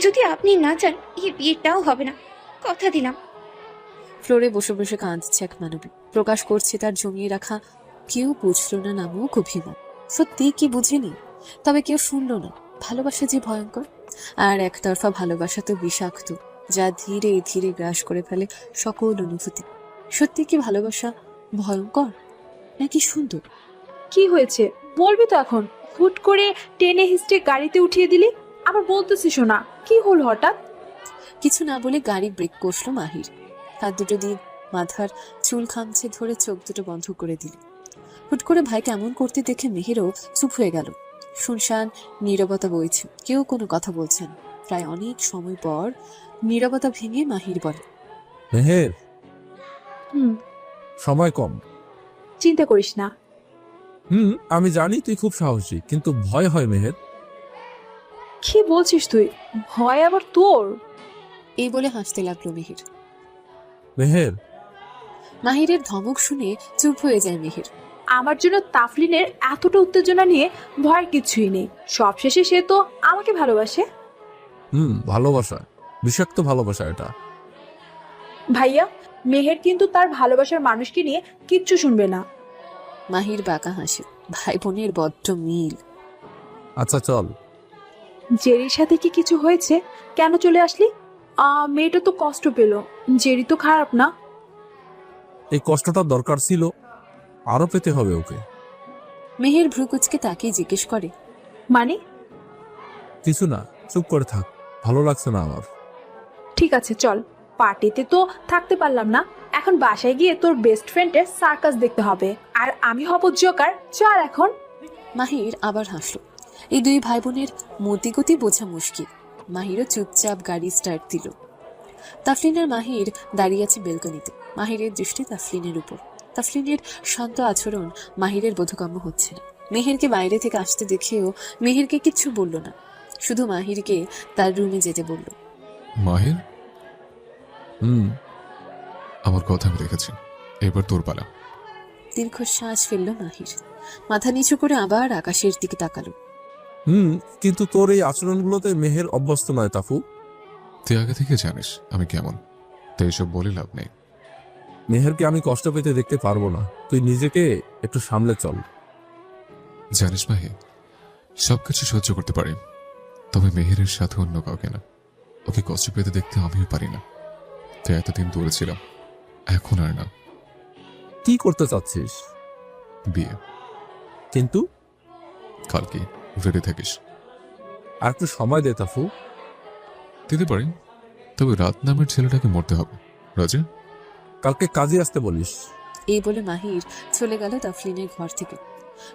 যদি আপনি না চান এই বিয়েটাও হবে না, কথা দিলাম। ফ্লোরে বসে বসে কাঁদছে এক মানবী, প্রকাশ করছে তার জমিয়ে রাখা কেউ বুঝলো না নামক অভিমান। সত্যি কি বুঝেনি, তবে কেউ শুনলো না। ভালোবাসা যে ভয়ঙ্কর, আর একতরফা ভালোবাসা তো বিষাক্ত, যা ধীরে ধীরে গ্রাস করে ফেলে সকল অনুভূতি। সত্যি কি ভালোবাসা ভয়ঙ্কর নাকি সুন্দর? কি হয়েছে বলবি তো এখন? হুট করে টেনে হিস্টে গাড়িতে উঠিয়ে দিলি, আবার বলতেছি শোনা, কি হলো হঠাৎ? কিছু না বলে গাড়ি ব্রেক কষলো মাহির। হাত দুটো দিয়ে মাথার চুল খামছে ধরে চোখ দুটো বন্ধ করে দিল। হুট করে ভাইকে এমন করতে দেখে মেহেরও চুপ হয়ে গেল। শুনশান নীরবতা বইছে, কেউ কোনো কথা বলছে না। প্রায় অনেক সময় পর নীরবতা ভেঙে মাহির বলে, মেহের, হুম, সময় কম। চিন্তা করিস না। আমি জানি তুই খুব সাহসী, কিন্তু ভয় হয় মেহের। কি বলছিস তুই? ভয় আবার তোর? এই বলে হাসতে লাগলো মেহের। মেহের, মাহিরের ধমক শুনে চুপ হয়ে যায় মেহের। আমার জন্য তাফলিনের এতটা উত্তেজনা নিয়ে ভয়ের কিছুই নেই। সবশেষে সে তো আমাকে ভালোবাসে। ভালোবাসা, বিষাক্ত ভালোবাসা এটা। ভাইয়া, মেহের কিন্তু তার ভালোবাসার মানুষকে নিয়ে কিচ্ছু শুনবে না। মাহির বাঁকা হাসে, ভাই বোনের বড্ড মিল। আচ্ছা চল। জেরির সাথে কি কিছু হয়েছে? কেন চলে আসলি? মেয়েটা তো কষ্ট পেল। জেরি তো খারাপ না। এই কষ্টটা দরকার ছিল, আরো পেতে হবে ওকে। মেহের ভ্রুকুচকে তাকে জিজ্ঞেস করে, মানে? কিছু না, চুপ করে থাক, ভালো লাগছে না আমার। ঠিক আছে চল, পার্টিতে তো থাকতে পারলাম না, এখন বাসায় গিয়ে তোর বেস্ট ফ্রেন্ডের সার্কাস দেখতে হবে, আর আমি হব জোকার। চল এখন। মাহির আবার হাসলো। এই দুই ভাই বোনের মতিগতি বোঝা মুশকিল। মাহিরও চুপচাপ গাড়ি স্টার্ট দিল। তাফলিন আর মাহির দাঁড়িয়ে আছে বেলকনিতে। মাহিরের দৃষ্টি তাফলিনের উপর। তাফলিনের শান্ত আচরণ মাহিরের বোধগম্য হচ্ছে না। মেহেরকে বাইরে থেকে আসতে দেখেও মেহেরকে কিচ্ছু বলল না, শুধু মাহিরকে তার রুমে যেতে বলল। মাহির, আমার কথা আমি রেখেছি, এবার তোর পালা। দীর্ঘশ্বাস ফেলল মাহির, মাথা নিচু করে আবার আকাশের দিকে তাকালো। কিন্তু তোর এই আচরণগুলোতে মেহের অভ্যস্ত নয় তাফু। তুই আগে থেকে জানিস আমি কেমন, তো এসব বলে লাভ নেই। মেহেরকে আমি কষ্ট পেতে দেখতে পারবো না, তুই নিজেকে একটু সামলে চল। জানিস মাহি, সবকিছু সহ্য করতে পারি, তবে মেহেরের সাথে অন্য কাউকে না। ওকে কষ্ট পেতে দেখতে আমিও পারি না, তাই এতদিন দূরে ছিলাম, এখন আর না। কি করতে চাচ্ছিস? বিয়ে। কিন্তু কালকে রেডি থাকিস। আর একটু সময় দে তাফু। দিতে পারি, তবে রাত নামের ছেলেটাকে মরতে হবে। রাজা, কালকে কাজে আসতে বলিস। এই বলে মাহির চলে গেল তাফলিনের ঘর থেকে।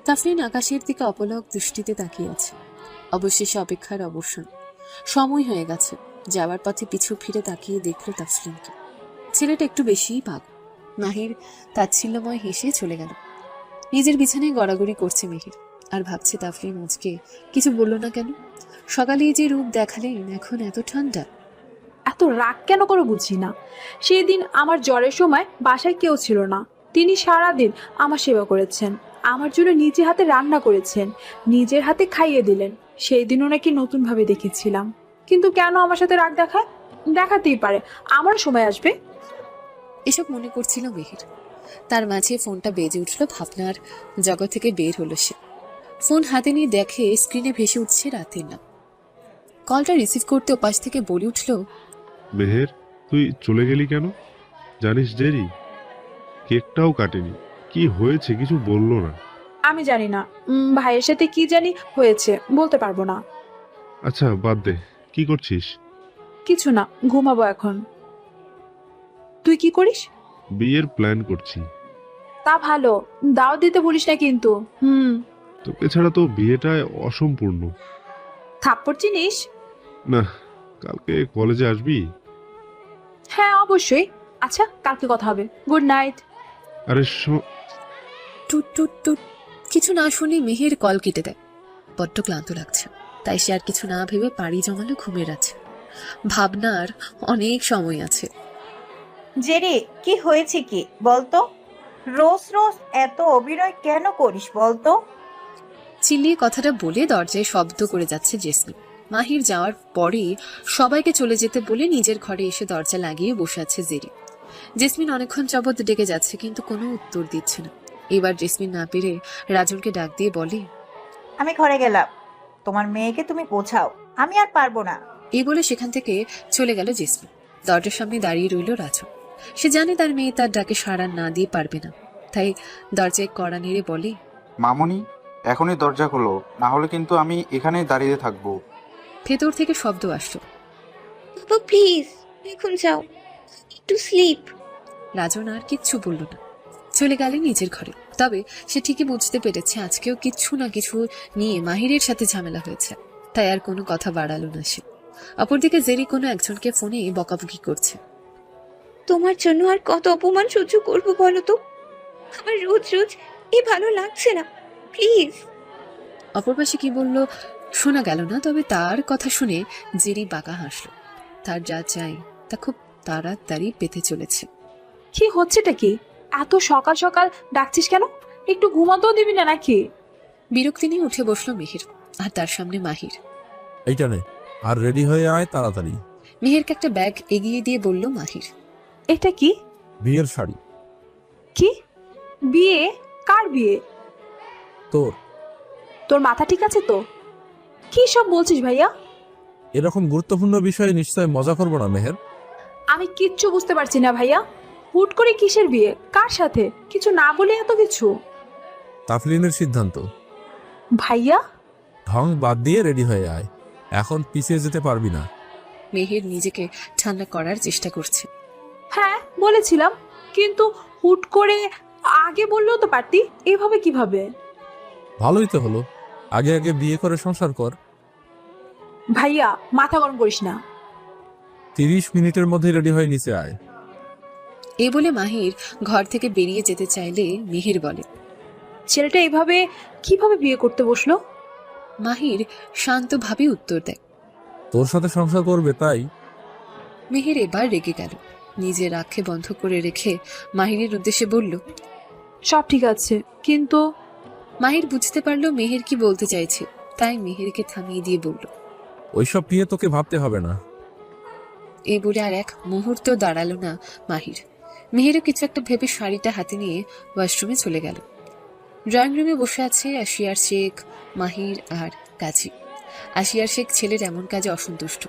তাফলিন আকাশের দিকে অপলক দৃষ্টিতে তাকিয়ে আছে। অবশেষে অপেক্ষার অবসান। সময় হয়ে গেছে। যাওয়ার পথে পিছু ফিরে তাকিয়ে দেখলো তাফলিনকে। ছেলেটা একটু বেশিই পাগল। মাহির তাচ্ছিল্যময় হেসে চলে গেল। নিজের বিছানায় গড়াগড়ি করছে মিহির, আর ভাবছে তাফলিন আজকে কিছু বলল না কেন। সকালে যে রূপ দেখালেন, এখন এত ঠান্ডা। এত রাগ কেন করে বুঝি না। সেই দিন আমার জ্বরের সময় বাসায় কেউ ছিল না, তিনি সারাদিন আমার সেবা করেছেন, আমার জন্য নিজে হাতে রান্না করেছেন, নিজের হাতে খাইয়ে দিলেন। সেই দিনও নাকি নতুনভাবে দেখেছিলাম, কিন্তু কেন আমার সাথে রাগ দেখায়? দেখাতেই পারে, আমার সময় আসবে। এসব মনে করছিল মিহির। তার মাঝে ফোনটা বেজে উঠল। ভাবনার জগৎ থেকে বের হলো সে। ফোন হাতে নিয়ে দেখে স্ক্রিনে ভেসে উঠছে রাতের নাম। কলটা রিসিভ করতে ওপাশ থেকে বলে উঠল, মেহের, তুই চলে গেলি কেন? জানিস জেরি কেকটাও কাটেনি। কি হয়েছে কিছু বললো না? আমি জানি না, ভাইয়ের সাথে কি জানি হয়েছে, বলতে পারবো না। আচ্ছা বাদ দে, কি করছিস? কিছু না, ঘুমাবো এখন। তুই কি করিস? বিয়ের প্ল্যান করছি। তা ভালো, দাওয়াত দিতে ভুলিস না কিন্তু। তোকে ছাড়া তো বিয়েটা অসম্পূর্ণ। থাপ্পড় চিনিস? না, কালকে কলেজে আসবি? হ্যাঁ অবশ্যই। আচ্ছা, কালকে কথা হবে। Good night. আরে টুট টুট টুট। কিছু না শুনে মিহির কল কেটে দেয়। বড্ড ক্লান্ত লাগছে, তাই সে আর কিছু না ভেবে পাড়ি জমালো ঘুমের আছে। ভাবনার অনেক সময় আছে। জেরি, কি হয়েছে কি বলতো? রোজ রোজ এত অভিনয় কেন করিস বলতো? চিল্লিয়ে কথাটা বলে দরজায় শব্দ করে যাচ্ছে জেসমিন। মাহির যাওয়ার পরে সবাইকে চলে যেতে বলে নিজের ঘরে এসে দরজা লাগিয়ে বসে আছে জেরি। জেসমিন অনেকক্ষণ যাবৎ ডেকে যাচ্ছে, কিন্তু কোনো উত্তর দিচ্ছে না। এবার জেসমিন না পেরে রাজনকে ডাক দিয়ে বলে, আমি ঘরে গেলাম, তোমার মেয়েকে তুমি বোঝাও, আমি আর পারবো না। এই বলে সেখান থেকে চলে গেল জেসমিন। দরজার সামনে দাঁড়িয়ে রইল রাজন। সে জানে তার মেয়ে তার ডাকে সাড়া না দিয়ে পারবে না, তাই দরজায় কড়া নেড়ে বলে, মামনি, এখনই দরজা খোলো, না হলে কিন্তু আমি এখানেই দাঁড়িয়ে থাকবো। ভেতর থেকে শব্দ আসলো। বাবা প্লিজ এখন যাও, একটু স্লিপ। রাজন আর কিচ্ছু বলল না, চলে গেলেন নিজের ঘরে। তবে সে ঠিকই বুঝতে পেরেছে আজকেও কিছু না কিছু নিয়ে মাহিরের সাথে ঝামেলা হয়েছে, তাই আর কোনো কথা বাড়ালো না সে। অপরদিকে জেরি কোনো একজনকে ফোনে বকাবকি করছে। তোমার জন্য আর কত অপমান সহ্য করবো বলো তো? আমার রোজ রোজ এই ভালো লাগছে না, প্লিজ। অপর পাশে কি বলল শোনা গেল না, তবে তার কথা শুনে জেরি বাঁকা হাসলো। তার যা চাই তা খুব তাড়াতাড়ি পেতে চলেছে। কি হচ্ছেটা কি? এত সকাল সকাল ডাকছিস কেন? একটু ঘুমাতেও দিবি না নাকি? বিরক্তি নিয়ে উঠে বসলো মিহির, আর তার সামনে মাহির। এইটা নে, আর রেডি হয়ে আয় তাড়াতাড়ি। মিহিরকে একটা ব্যাগ এগিয়ে দিয়ে বলল মাহির, এটা কি? বিয়ের শাড়ি। কি বিয়ে? কার বিয়ে? তোর। তোর মাথা ঠিক আছে তো? কি সব বলছিস ভাইয়া? এরকম গুরুত্বপূর্ণ বিষয়ে নিশ্চয় মজা করবো না মেহের। আমি কিচ্ছু বুঝতে পারছি না ভাইয়া। হুট করে কিসের বিয়ে, কার সাথে? কিছু না বলে এত কিছু। তাফলিনের সিদ্ধান্ত। ভাইয়া ঢং বাদ দিয়ে রেডি হয়ে আয়, এখন পিছিয়ে যেতে পারবি না। মেহির নিজেকে ঠান্ডা করার চেষ্টা করছে। হ্যাঁ বলেছিলাম, কিন্তু হুট করে আগে বললেও তো পারতি। এভাবে কিভাবে? ভালোই তো হলো, আগে আগে বিয়ে করে সংসার কর। ভাইয়া মাথা গরম করিস না। 30 মিনিটের মধ্যে রেডি হয়ে নিচে আয়। এই বলে মাহির ঘর থেকে বেরিয়ে যেতে চাইলে মিহির বলে, ছেলেটা এভাবে কিভাবে বিয়ে করতে বসলো? মাহির শান্তভাবে উত্তর দেয়, তোর সাথে সংসার করবে তাই। মিহির এবার রেগে গেল। নিজের আঁখে বন্ধ করে রেখে মাহিরের উদ্দেশ্যে বলল, সব ঠিক আছে, কিন্তু মাহির বুঝতে পারলো মেহের কি বলতে চাইছে, তাই মেহেরকে থামিয়ে দিয়ে বলল, ওইসব নিয়ে তোকে ভাবতে হবে না। এই বলে আর এক মুহূর্ত দাঁড়ালো না মাহির। মেহেরও কিছু একটা ভেবে শাড়িটা হাতে নিয়ে ওয়াশরুমে চলে গেল। ড্রয়িং রুমে বসে আছে আশিয়ার শেখ, মাহির আর কাজী। আশিয়ার শেখ ছেলের এমন কাজে অসন্তুষ্ট।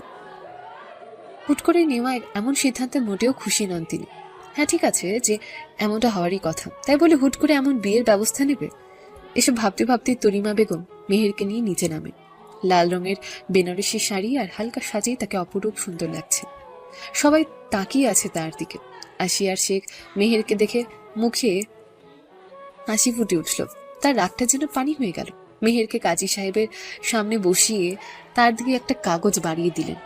হুট করে নেওয়া এমন সিদ্ধান্তে মোটেও খুশি নন তিনি। হ্যাঁ ঠিক আছে যে এমনটা হওয়ারই কথা, তাই বলে হুট করে এমন বিয়ের ব্যবস্থা নেবে? এসব ভাবতে ভাবতে তরিমা বেগম মেহেরকে নিয়ে নিচে নামে। লাল রঙের বেনারসি শাড়ি আর হালকা সাজেই তাকে অপরূপ সুন্দর লাগছে। সবাই তাকিয়ে আছে তার দিকে। আসিয়ার শেখ মেহেরকে দেখে মুখে হাসি ফুটে উঠল। তার রাগটা যেন পানি হয়ে গেল। মেহেরকে কাজী সাহেবের সামনে বসিয়ে তার দিকে একটা কাগজ বাড়িয়ে দিলেন।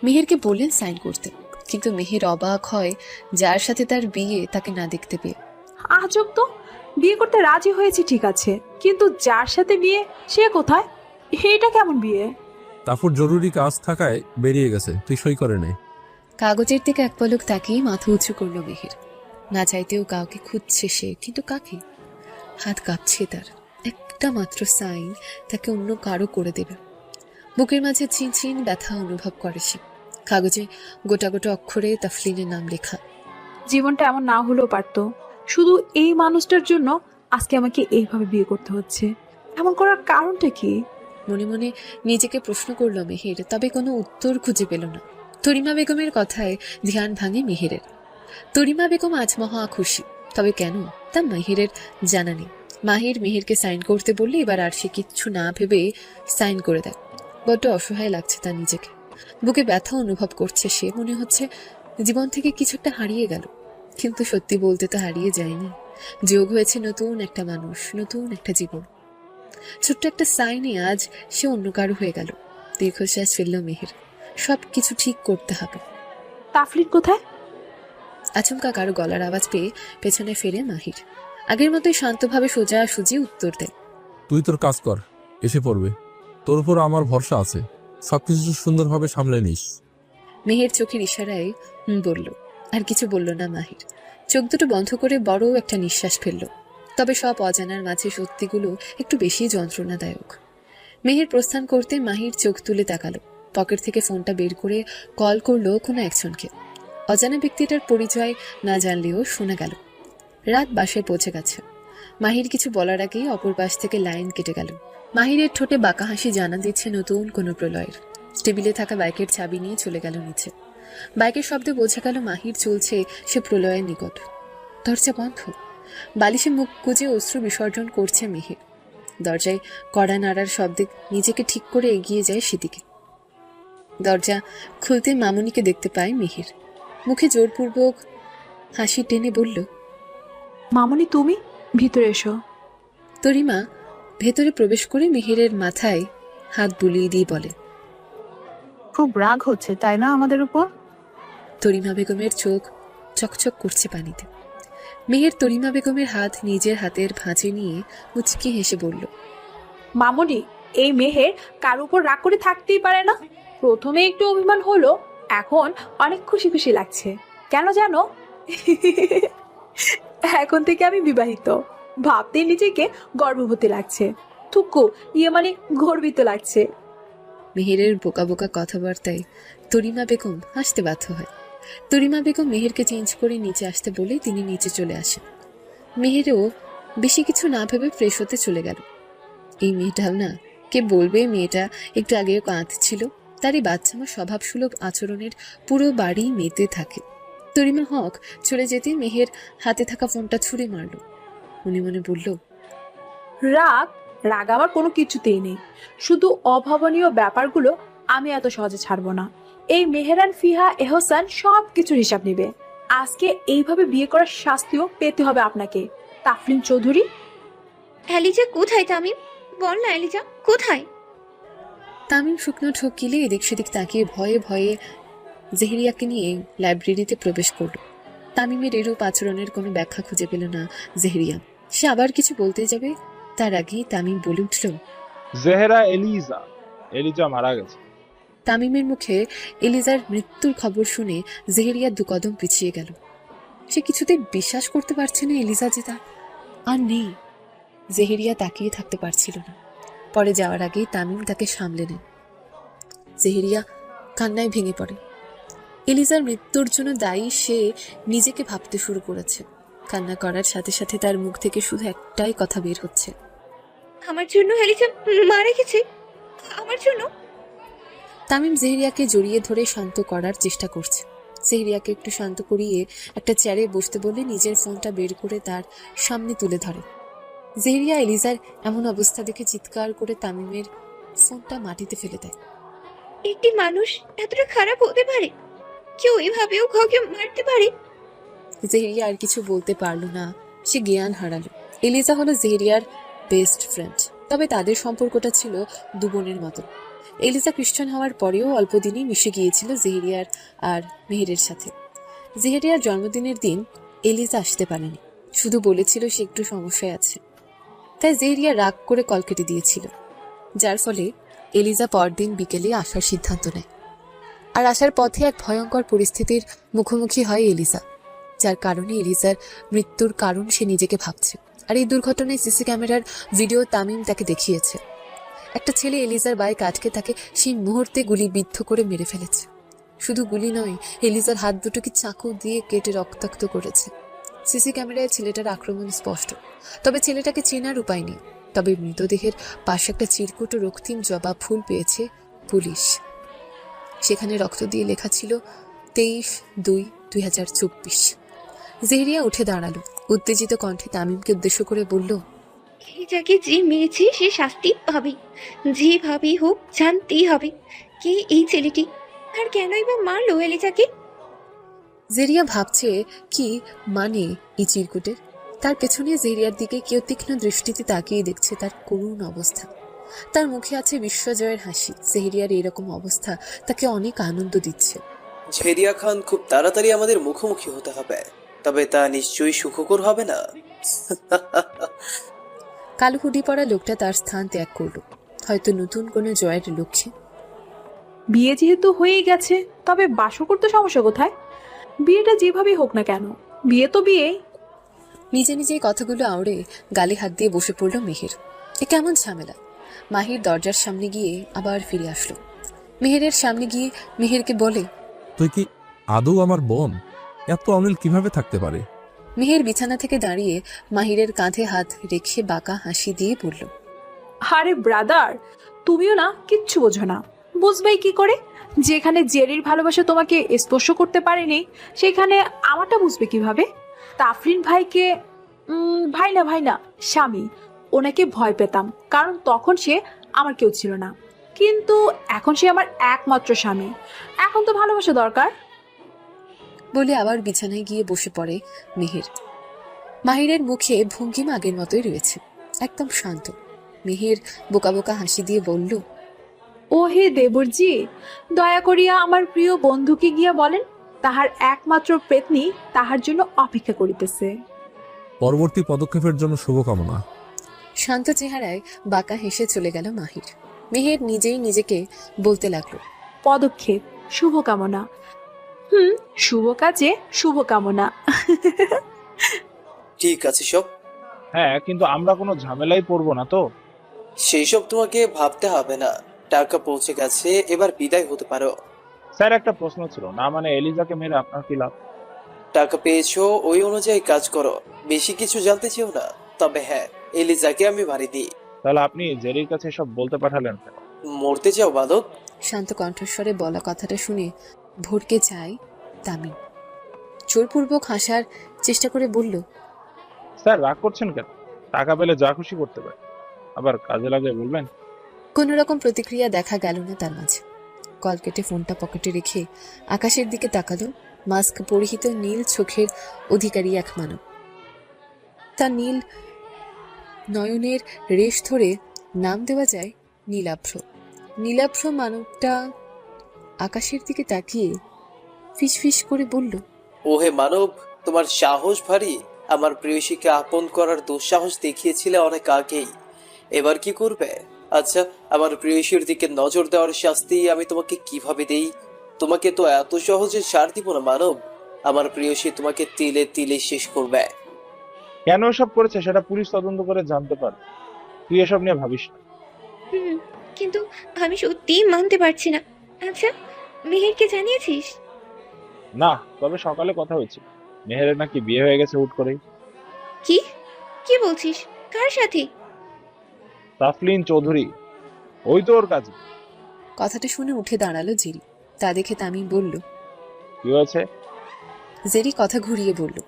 মেহেরকে বললেন সাইন করতে, কিন্তু মেহের অবাক হয় যার সাথে তার বিয়ে তাকে না দেখতে পেয়ে। আজব তো, বিয়ে করতে রাজি হয়েছি ঠিক আছে, কিন্তু যার সাথে বিয়ে সে কোথায়? এটা কেমন বিয়ে? তারপর জরুরি কাজ থাকায় বেরিয়ে গেছে, তুই সই করে নে। কাগজের দিকে এক পলক তাকিয়ে মাথা উঁচু করলো মেহের। না চাইতেও কাউকে খুঁজছে সে, কিন্তু কাকে? হাত কাঁপছে তার। একটা মাত্র সাইন তাকে অন্য কারো করে দেবে। বুকের মাঝে চিনচিন ব্যথা অনুভব করে সে। কাগজে গোটা গোটা অক্ষরে তাফলিনের নাম লেখা। জীবনটা এমন না হলেও পারতো। শুধু এই মানুষটার জন্য আজকে আমাকে এইভাবে বিয়ে করতে হচ্ছে। এমন করার কারণটা কি? মনে মনে নিজেকে প্রশ্ন করলো মেহের, তবে কোনো উত্তর খুঁজে পেল না। তরিমা বেগমের কথায় ধ্যান ভাঙে মেহেরের। তরিমা বেগম আজ মহা খুশি, তবে কেন তা মেহেরের জানা নেই। মাহির মেহেরকে সাইন করতে বললে এবার আর সে কিচ্ছু না ভেবে সাইন করে দেয়। বড্ড অসহায় লাগছে তার নিজেকে। বুকে ব্যথা অনুভব করছে সে। মনে হচ্ছে জীবন থেকে কিছু একটা হারিয়ে গেল, কিন্তু সত্যি বলতে তো হারিয়ে যায়নি। যোগ হয়েছে নতুন একটা মানুষ, নতুন একটা জীবন। ছোট্ট একটা সাইনে আজ সে অন্য কারো হয়ে গেল। দীর্ঘশ্বাস ফেলল মেহের। সব কিছু ঠিক করতে হবে। তাফলিন কোথায়? আচমকা কারো গলার আওয়াজ পেয়ে পেছনে ফেরে মাহির। আগের মতোই শান্তভাবে সোজাসুজি উত্তর দেয়। তুই তোর কাজ কর, এসে পড়বে। তোর উপর আমার ভরসা আছে, সবকিছু সুন্দরভাবে সামলে নিস। মেহের চোখের ইশারায় বলল। আর কিছু বলল না মাহির। চোখ দুটো বন্ধ করে বড় একটা নিঃশ্বাস ফেলল। তবে সব অজানার মাঝে সত্যিগুলো একটু বেশি যন্ত্রণাদায়ক। মেহের প্রস্থান করতে মাহির চোখ তুলে তাকালো। পকেট থেকে ফোনটা বের করে কল করলো কোনো একজনকে। অজানা ব্যক্তিটার পরিচয় না জানলেও শোনা গেল। রাত বাসায় পৌঁছে গেছে। মাহির কিছু বলার আগেই অপর পাশ থেকে লাইন কেটে গেল। মাহিরের ঠোঁটে বাঁকা হাসি জানা দিচ্ছে নতুন কোনো প্রলয়ের। টেবিলে থাকা বাইকের চাবি নিয়ে চলে গেল নিচে। বাইকের শব্দে বোঝা গেল মাহির চলছে সে প্রলয়ের নিকট। দরজা বন্ধ। বালিশে মুখ গুজে অশ্রু বিসর্জন করছে মেহের। দরজায় কড়া নাড়ার শব্দে নিজেকে ঠিক করে এগিয়ে যায় সেদিকে। দরজা খুলতে মামুনিকে দেখতে পায় মেহের। মুখে জোরপূর্বক হাসি টেনে বলল, মামনি তুমি ভিতরে এসো। তরিমা ভেতরে প্রবেশ করে মেহেরের মাথায় হাত বুলিয়ে দিয়ে বলে, খুব রাগ হচ্ছে তাই না আমাদের উপর? তরিমা বেগমের চোখ চকচক করছে পানিতে। মেহের তরিমা বেগমের হাত নিজের হাতের ভাঁজে নিয়ে মুচকি হেসে বলল, মামনি, এই মেহের কার উপর রাগ করে থাকতেই পারে না। প্রথমে একটু অভিমান হলো, এখন অনেক খুশি খুশি লাগছে। কেন জানো? এখন থেকে আমি বিবাহিত, ভাবতে নিজেকে গর্ভবতী লাগছে। থুকু, মানে গর্বিত লাগছে। মেহেরের বোকা বোকা কথাবার্তায় তরিমা বেগম হাসতে বাধ্য হয়। তরিমা বেগম মেহেরকে চেঞ্জ করে নিচে আসতে বলে তিনি নিচে চলে আসেন। মেহেরও বেশি কিছু না ভেবে ফ্রেশ হতে চলে গেল। এই মেয়েটাও না, কে বলবে মেয়েটা একটু আগেও কাঁদছিল। তার এই বাচ্চামা স্বভাবসুলভ আচরণের পুরো বাড়ি মেতে থাকে। তরিমা হক চলে যেতে মেহের হাতে থাকা ফোনটা ছুঁড়ে মারল। মনে মনে বলল, রাগ রাগ আমার কোনো কিছুতেই নেই, শুধু অভাবনীয় ব্যাপারগুলো আমি এত সহজে ছাড়বো না। এই মেহেরান, ফিহা, এহসান সব কিছুর হিসাব নেবে। আজকে এইভাবে বিয়ে করার শাস্তিও পেতে হবে আপনাকে, তাফলিন চৌধুরী। এলিজা কোথায় তামিম? বল না এলিজা কোথায়? তামিম শুকনো ঢোক গিলে এদিক সেদিক তাকিয়ে ভয়ে ভয়ে জেহেরিয়াকে নিয়ে লাইব্রেরিতে প্রবেশ করল। তামিমের এরূপ আচরণের কোনো ব্যাখ্যা খুঁজে পেল না জেহেরিয়া। সে আবার কিছু বলতে যাবে, তার আগেই তামিম বলে উঠল, জেহেরা এলিজা মারা গেছে। তামিমের মুখে এলিজার মৃত্যুর খবর শুনে জেহেরিয়া দুকদম পিছিয়ে গেল। সে কিছুতেই বিশ্বাস করতে পারছে না এলিজা যে তার আর নেই। জেহেরিয়া তাকিয়ে থাকতে পারছিল না। পরে যাওয়ার আগেই তামিম তাকে সামলে নেন। জেহেরিয়া কান্নায় ভেঙে পড়ে। এলিজার মৃত্যুর জন্য দায়ী সে নিজেকে ভাবতে শুরু করেছে। কান্না করার সাথে সাথে তার মুখ থেকে শুধু একটাই কথা বের হচ্ছে, আমার জন্য এলিজা মারা গেছে, আমার জন্য। তামিম জেহেরিয়াকে জড়িয়ে ধরে শান্ত করার চেষ্টা করছে। জেহেরিয়াকে একটু শান্ত করিয়ে একটা চেয়ারে বসতে বলে নিজের ফোনটা বের করে তার সামনে তুলে ধরে। জেহেরিয়া এলিজার এমন অবস্থা দেখে চিৎকার করে তামিমের ফোনটা মাটিতে ফেলে দেয়। একটি মানুষ এতটা খারাপ হতে পারে? কেউ এভাবেও কাউকে মারতে পারে? জেহেরিয়া আর কিছু বলতে পারল না, সে জ্ঞান হারালো। এলিজা হলো জেহেরিয়ার বেস্ট ফ্রেন্ড, তবে তাদের সম্পর্কটা ছিল দু বোনের মতো। এলিজা খ্রিস্টান হওয়ার পরেও অল্প দিনই মিশে গিয়েছিল জেহেরিয়ার আর মেহেরের সাথে। জেহেরিয়ার জন্মদিনের দিন এলিজা আসতে পারেনি, শুধু বলেছিল সে একটু সমস্যায় আছে। তাই জেহেরিয়া রাগ করে কল কেটে দিয়েছিল, যার ফলে এলিজা পরদিন বিকেলে আসার সিদ্ধান্ত নেয়। আর আসার পথে এক ভয়ঙ্কর পরিস্থিতির মুখোমুখি হয় এলিজা, যার কারণে এলিজার মৃত্যুর কারণ সে নিজেকে ভাবছে। আর এই দুর্ঘটনায় সিসি ক্যামেরার ভিডিও তামিম তাকে দেখিয়েছে। একটা ছেলে এলিজার বাইক আটকে তাকে সেই মুহূর্তে গুলিবিদ্ধ করে মেরে ফেলেছে। শুধু গুলি নয়, এলিজার হাত দুটোকে চাকু দিয়ে কেটে রক্তাক্ত করেছে। সিসি ক্যামেরায় ছেলেটার আক্রমণ স্পষ্ট, তবে ছেলেটাকে চেনার উপায় নেই। তবে মৃতদেহের পাশে একটা চিরকুট ও রক্তিম জবা ফুল পেয়েছে পুলিশ। সেখানে রক্ত দিয়ে লেখা ছিল 23/2/2024। জেহেরিয়া উঠে দাঁড়ালো, উত্তেজিত কণ্ঠে তামিমকে উদ্দেশ্য করে বলল, এলিজাকে যে মেরেছে সে শাস্তি পাবে, যেভাবেই হোক জানতেই হবে কে এই ছেলেটি, আর কেনই বা মারলো এলিজাকে। জেরিয়া ভাবছে কি মানে এই চিরকুটের। তার পেছনে জেরিয়ার দিকে কেউ তীক্ষ্ণ দৃষ্টিতে তাকিয়ে দেখছে তার করুণ অবস্থা। তার মুখে আছে বিশ্বজয়ের হাসি। জেহেরিয়ার এরকম অবস্থা তাকে অনেক আনন্দ দিচ্ছে। ঝেরিয়া খান খুব তাড়াতাড়ি আমাদের মুখোমুখি হতে হবে, তবে তা নিশ্চয়ই সুখকর হবে না। কালো হুডি পরা লোকটা তার স্থান ত্যাগ করলো, হয়তো নতুন কোনো জয়ের লক্ষ্যে। বিয়ে যেহেতু হয়েই গেছে, তবে বাসর করতে সমস্যা কোথায়? বিয়েটা যেভাবেই হোক না কেন, বিয়ে তো বিয়ে। নিজে নিজেই কথাগুলো আওড়ে গালে হাত দিয়ে বসে পড়ল মেহের। এ কেমন ঝামেলা! মাহির দরজার সামনে গিয়ে আবার ফিরে আসলো। মেহেরের সামনে গিয়ে মেহেরকে বলে, তুই কি আদৌ আমার বোন? এত অমিল কিভাবে থাকতে পারে? মেহের বিছানা থেকে দাঁড়িয়ে মাহিরের কাঁধে হাত রেখে বাঁকা হাসি দিয়ে বলল, আরে ব্রাদার, তুমিও না কিচ্ছু বোঝো না। বুঝবেই কি করে? যেখানে জেরির ভালোবাসা তোমাকে স্পর্শ করতে পারেনি, সেখানে আমারটা বুঝবে কিভাবে? তাফরিন ভাইকে ভাই না স্বামী, ওনাকে ভয় পেতাম, কারণ তখন সে আমার কেউ ছিল না। কিন্তু এখন সে আমার একমাত্র স্বামী। এখন তো ভালোবাসা দরকার। বলে আবার বিছানায় গিয়ে বসে পড়ে মেহের। মাহিরের মুখে ভঙ্গিমা আগের মতোই রয়েছে, একদম শান্ত। মেহের বোকা বোকা হাসি দিয়ে বলল, ও হে দেবরজি, দয়া করিয়া আমার প্রিয় বন্ধুকে গিয়া বলেন তাহার একমাত্র পেতনি তাহার জন্য অপেক্ষা করিতেছে। পরবর্তী পদক্ষেপের জন্য শুভকামনা। শান্ত চেহারায় বাঁকা হেসে চলে গেল মাহির। মেহের নিজেই নিজেকে বলতে লাগলো, পদক্ষেপ, শুভকামনা। শুভ কাজে শুভকামনা। ঠিক আছে সব। হ্যাঁ, কিন্তু আমরা কোনো ঝামেলায় পড়বো না তো? সেই সব তোমাকে ভাবতে হবে না, টাকা পৌঁছে গেছে, এবার বিদায় হতে পারো। স্যার, একটা প্রশ্ন ছিল, না মানে এলিজাকে মেরে আপনার কি লাভ? টাকা পেয়েছো, ওই অনুযায়ী কাজ করো, বেশি কিছু জানতে চেও না। তবে হ্যাঁ, এলিজাকে আমি মারিনি। তাহলে আপনি জেরির কাছে সব বলতে পাঠালেন কেন? মরতে চাও বালক? শান্ত কণ্ঠস্বরে বলা কথাটা শুনে ভরকে যায় তামিম। জোরপূর্বক হাসার চেষ্টা করে বলল, স্যার, রাগ করছেন কেন? টাকা পেলে যা খুশি করতে পারে, আবার কাজে লাগে বলবেন? কোনো রকম প্রতিক্রিয়া দেখা গেল না তার মাঝে। কল কেটে ফোনটা পকেটে রেখে আকাশের দিকে তাকালো মাস্ক পরিহিত নীল চোখের অধিকারী এক মানব। তার নীল নয়নের রেশ ধরে নাম দেওয়া যায় নীলাভ্র। নীলাভ্র মানবটা আকাশের দিকে তাকিয়ে ফিসফিস করে বলল, ওহে মানব, তোমার সাহস ভারী। আমার প্রেয়সীকে আপন করার দুঃসাহস দেখিয়েছিলে অনেক আগেই, এবার কি করবে? আচ্ছা, আমার প্রেয়সীর দিকে নজর দেওয়ার শাস্তি আমি তোমাকে কিভাবে দেই? তোমাকে তো এত সহজে ছাড় দিব না মানব। আমার প্রেয়সী তোমাকে তিলে তিলে শেষ করবে। কেন এসব করেছে সেটা পুলিশ তদন্ত করে জানতে পারবে। তুই এসব নিয়ে ভাবিস না। কিন্তু আমি সত্যিই মানতে পারছি না। আচ্ছা, মেহেরকে জানিয়েছিস? না, তবে সকালে কথা হয়েছে, মেহেরের নাকি বিয়ে হয়ে গেছে হুট করেই। কি কি বলছিস? কার সাথে? তাফলিন চৌধুরী, ওই তো ওর কাজে। কথাটা শুনে উঠে দাঁড়ালো জেরি। তা দেখে তামিম বলল, কি হয়েছে? জেরি কথা ঘুরিয়ে বলল,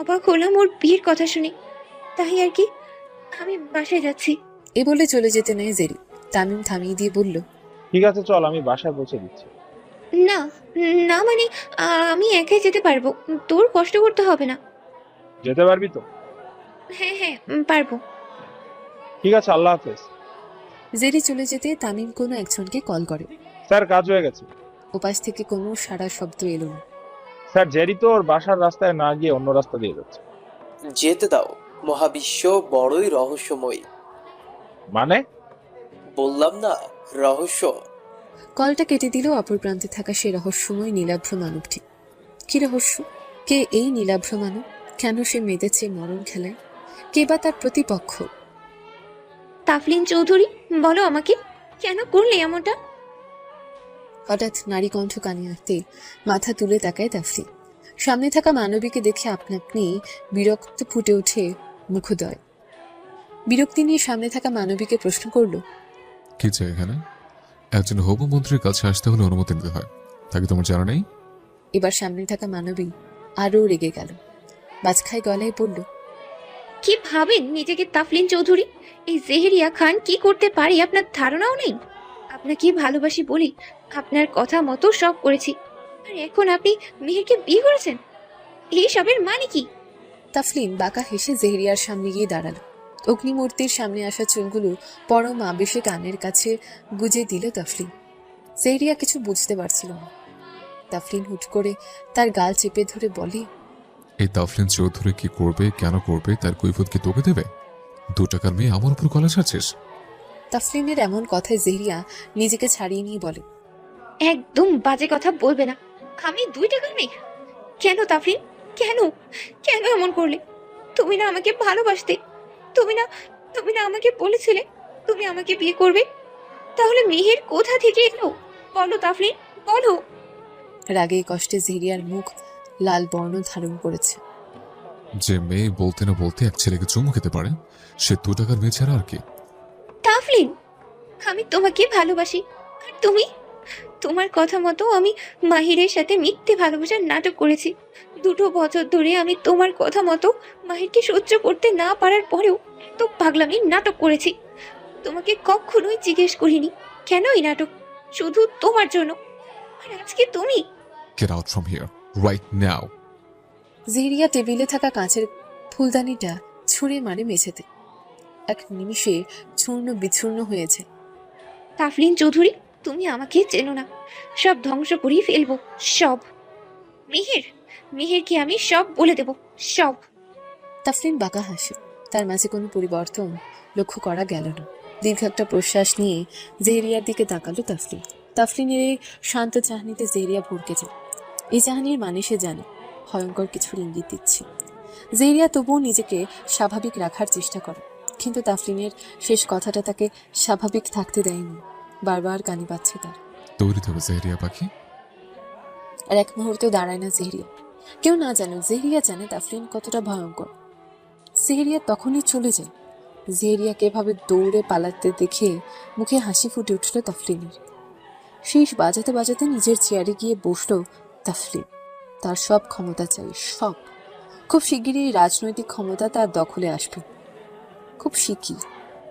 অবাক হলাম ওর বিয়ের কথা শুনে। তাই আর কি, আমি বাসায় যাচ্ছি। এ বলে চলে যেতে নেয় জেরি। তামিম থামিয়ে দিয়ে বলল, ঠিক আছে চল, আমি বাসায় পৌঁছে দিচ্ছি। না, না মানে আমি একাই যেতে পারবো, তোর কষ্ট করতে হবে না। যেতে পারবি তো? হ্যাঁ হ্যাঁ, পারবো। ঠিক আছে, আল্লাহ হাফেজ। জেরি চলে যেতে তামিম কোনো একজনকে কল করে। স্যার, কাজ হয়ে গেছে। ওপাশ থেকে কোনো সাড়া শব্দ এলো না। স্যার, জেরি তো ওর বাসার রাস্তায় না গিয়ে অন্য রাস্তা দিয়ে যাচ্ছে। যেতে দাও, মহাবিশ্ব বড়ই রহস্যময়। মানে? বললাম না, রহস্য। কলটা কেটে দিল অপর প্রান্তে থাকা সে রহস্যময় নীলাভ্র মানবটি। কি রহস্য? কে এই নীলাভ্র মানব? কেন সে মেতেছে মরণ খেলায়? কে বা তার প্রতিপক্ষ? তাফলিন চৌধুরী, বলো আমাকে, কেন করলে এমনটা? হঠাৎ নারী কণ্ঠ কানে আসতে মাথা তুলে তাকায় তাফলিন। সামনে থাকা মানবীকে দেখে আপনা আপনি বিরক্ত ফুটে ওঠে মুখোদয়। বিরক্তি নিয়ে সামনে থাকা মানবীকে প্রশ্ন করল, কি চাই এখানে? একজন হবু মন্ত্রীর কাছে আসতে হলে অনুমতি নিতে হয়, তাকে তোমার জানা নেই? এবার সামনে থাকা মানবী আরও রেগে গেল, বাজখাই গলায় বলল, কি ভাবেন নিজেকে তাফলিন চৌধুরী? এই জেহেরিয়া খান কি করতে পারে আপনার ধারণাও নেই। আপনাকে ভালোবাসি বলি আপনার কথা মতো সব করেছি, আর এখন আপনি মেহেরকে বিয়ে করেছেন। এই সবের মানে কি? তাফলিন বাঁকা হেসে জেহেরিয়ার সামনে গিয়ে দাঁড়ালো। অগ্নিমূর্তির সামনে আসা চুলগুলো পরম আবেশে কানের কাছে গুজে দিল তাফলিন। জেহেরিয়া কিছু বুঝতে পারছিল না। তাফলিন হুট করে তার গাল চেপে ধরে বলে, এই তাফলিন চৌধুরী কি করবে, কেন করবে, তার কৈফিয়ত কি তোকে দেবে? 2 টাকার মেয়ে আমার উপর গলা ছাড়ছিস? তাফলিনের এমন কথায় জেহেরিয়া নিজেকে ছাড়িয়ে নিয়ে বলে, একদম বাজে কথা বলবে না। আমি 2 টাকার মেয়ে? কেন তাফলিন, কেন? কেন এমন করলে? তুমি না আমাকে ভালোবাসতে? তুমি না আমাকে বলেছিলে তুমি আমাকে বিয়ে করবে? তাহলে মেহের কোথা থেকে এলো? বলো তাফলিন, বলো। রাগে কষ্টে জেহেরিয়ার মুখ লাল বর্ণ ধারণ করেছে। যে মেয়ে বলতে না বলতে এক ছেলেকে চুমু খেতে পারে, সে 2 টাকার মেয়ে ছাড়া আর কি? তাফলিন, আমি তোমাকে ভালোবাসি, আর তুমি? তোমার কথা মতো আমি মাহিরের সাথে মিথ্যে ভালোবাসার নাটক করেছি। 2 বছর ধরে আমি তোমার কথা মতো মাহিরকে সহ্য করতে না পারার পরেও তো পাগলামির নাটক করেছি। তোমাকে কখনোই জিজ্ঞেস করিনি কেন এই নাটক, শুধু তোমার জন্য। আর আজকে তুমি। Get out from here right now. জেহেরিয়া টেবিলে থাকা কাঁচের ফুলদানিটা ছুঁড়ে মারে মেঝেতে। এক নিমিষে চূর্ণ বিচূর্ণ হয়েছে। তাফলিন চৌধুরী, তুমি আমাকে চেনো না, সব ধ্বংস করেই ফেলবো, সব। মেহেরকে আমি সব বলে দেব, সব। তাফলিন বাঁকা হাসে, তার মাঝে কোনো পরিবর্তন লক্ষ্য করা গেল না। দীর্ঘ একটা প্রশ্বাস নিয়ে জেহেরিয়ার দিকে তাকালো তাফলিন। তাফলিনের এই শান্ত চাহনিতে জেহেরিয়া ভরকে যায়। এই চাহনির মানে সে জানে, ভয়ঙ্কর কিছুর ইঙ্গিত দিচ্ছে। জেহেরিয়া তবুও নিজেকে স্বাভাবিক রাখার চেষ্টা করে, কিন্তু তাফলিনের শেষ কথাটা তাকে স্বাভাবিক থাকতে দেয়নি। বারবার কানে পাচ্ছে তার। তৈরি থাকো জেহেরিয়া পাখি। আর এক মুহূর্তেও দাঁড়ায় না জেহেরিয়া। কেউ না জানো, জেহেরিয়া জানে তাফলিন কতটা ভয়ঙ্কর। জেহেরিয়া তখনই চলে যায়। জেহেরিয়াকে এভাবে দৌড়ে পালাতে দেখে মুখে হাসি ফুটে উঠল তাফলিনের। শীষ বাজাতে বাজাতে নিজের চেয়ারে গিয়ে বসলো তাফলিন। তার সব ক্ষমতা চাই, সব। খুব শিগগিরই রাজনৈতিক ক্ষমতা তার দখলে আসবে, খুব শিগগির।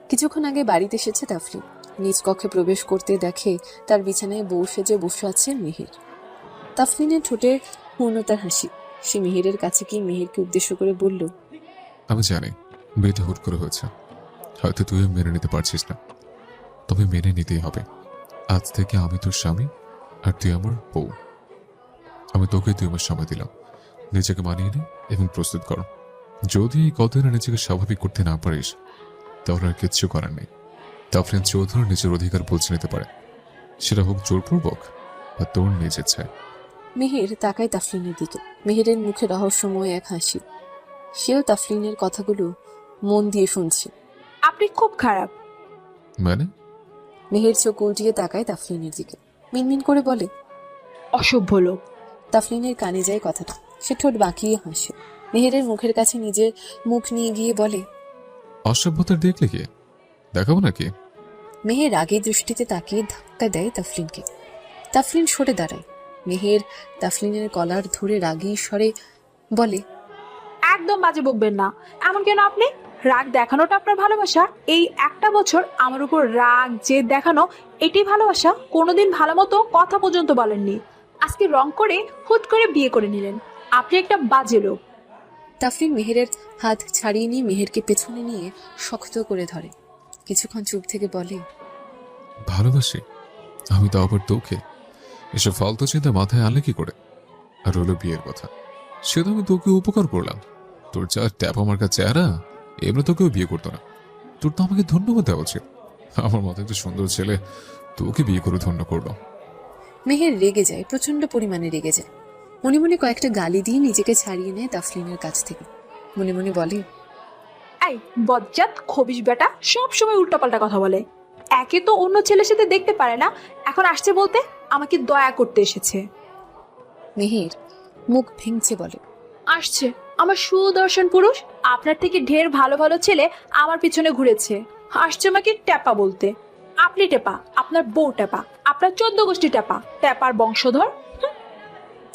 কিছুক্ষণ আগে বাড়িতে এসেছে তাফলিন। নিজ কক্ষে প্রবেশ করতে দেখে তার বিছানায় বউ সেজে বসে আছে মেহের। তাফলিনের ঠোঁটে পূর্ণতার হাসি। সে মেহেরের কাছে গিয়ে মেহেরকে উদ্দেশ্য করে বলল, আমি জানি মেয়েটা হুট করে হয়েছে, হয়তো তুইও মেনে নিতে পারছিস না, তবে মেনে নিতেই হবে। আজ থেকে আমি তোর স্বামী আর তুই আমার বউ। আমি তোকে 2 মাস সময় দিলাম, নিজেকে মানিয়ে নে এবং প্রস্তুত কর। যদি এই কদিনে নিজেকে স্বাভাবিক করতে না পারিস তাহলে আর কিচ্ছু করার নেই। তাফলিন চৌধুরী নিজের অধিকার বলছে নিতে পারে, সেটা হোক জোরপূর্বক বা তোর নিজ ইচ্ছায়। মেহের তাকায় তাফলিনের দিকে। মেহেরের মুখে রহস্যময় এক হাসি। সেও তাফলিনের কথাগুলো মন দিয়ে শুনছে। আপনি খুব খারাপ। মানে? মেহের চোখ উল্টিয়ে তাকায় তাফলিনের দিকে, মিনমিন করে বলে, অসভ্য লোক। তাফলিনের কানে যায় কথাটা। সে ঠোঁট বাঁকিয়ে হাসে। মেহেরের মুখের কাছে নিজের মুখ নিয়ে গিয়ে বলে, অসভ্যতার দেখলে কি দেখাবো নাকি? মেহের রাগে দৃষ্টিতে তাকিয়ে ধাক্কা দেয় তাফলিনকে। তাফলিন সরে দাঁড়ায়। মেহের তাফলিনের কলার ধরে রাগী স্বরে বলে, একদম বাজে বকবেন না। এমন কেন আপনি? রাগ দেখানোটা আপনার ভালোবাসা? এই একটা বছর আমার উপর রাগ জেদ দেখানো এটাই ভালোবাসা? কোনোদিন ভালো মতো কথা পর্যন্ত বলেননি, আজকে রং করে হুট করে বিয়ে করে নিলেন। আপনি একটা বাজে লোক। তাফরিন মেহেরের হাত ছাড়িয়ে নিয়ে মেহেরকে পেছনে নিয়ে শক্ত করে ধরে। কিছুক্ষণ চুপ থেকে বলে, ভালোবাসি? আমি তো আবার তোকে। এসব ফালতু চিন্তা মাথায় আনলে কি করে? আর হলো বিয়ের কথা, সে তো আমি তোকে উপকার করলাম। তোর যা ট্যাপা মার্কা চেহারা, এমনি তোকেও বিয়ে করতো না। তোর তো আমাকে ধন্যবাদ দেওয়া উচিত। আমার মতো একটা সুন্দর ছেলে তোকে বিয়ে করে ধন্য করলো। মেহের রেগে যায়, প্রচন্ড পরিমাণে রেগে যায়। মনে মনে কয়েকটা গালি দিয়ে নিজেকে ছাড়িয়ে নেয় তাফলিনের কাছ থেকে। মনে মনে বলে, এই বজ্জাত খবিশ বেটা সব সময় উল্টাপাল্টা কথা বলে। একে তো অন্য ছেলের সাথে দেখতে পারে না, এখন আসছে বলতে আমাকে দয়া করতে এসেছে। মেহের মুখ ভেঙচে বলে, আসছে আমার সুদর্শন পুরুষ, আপনার থেকে ঢের ভালো ভালো ছেলে আমার পিছনে ঘুরেছে, আসছে আমাকে ট্যাপা বলতে। আপনি টেপা, আপনার বউ টেপা, আপনার 14 গোষ্ঠী টেপা, টেপার বংশধর।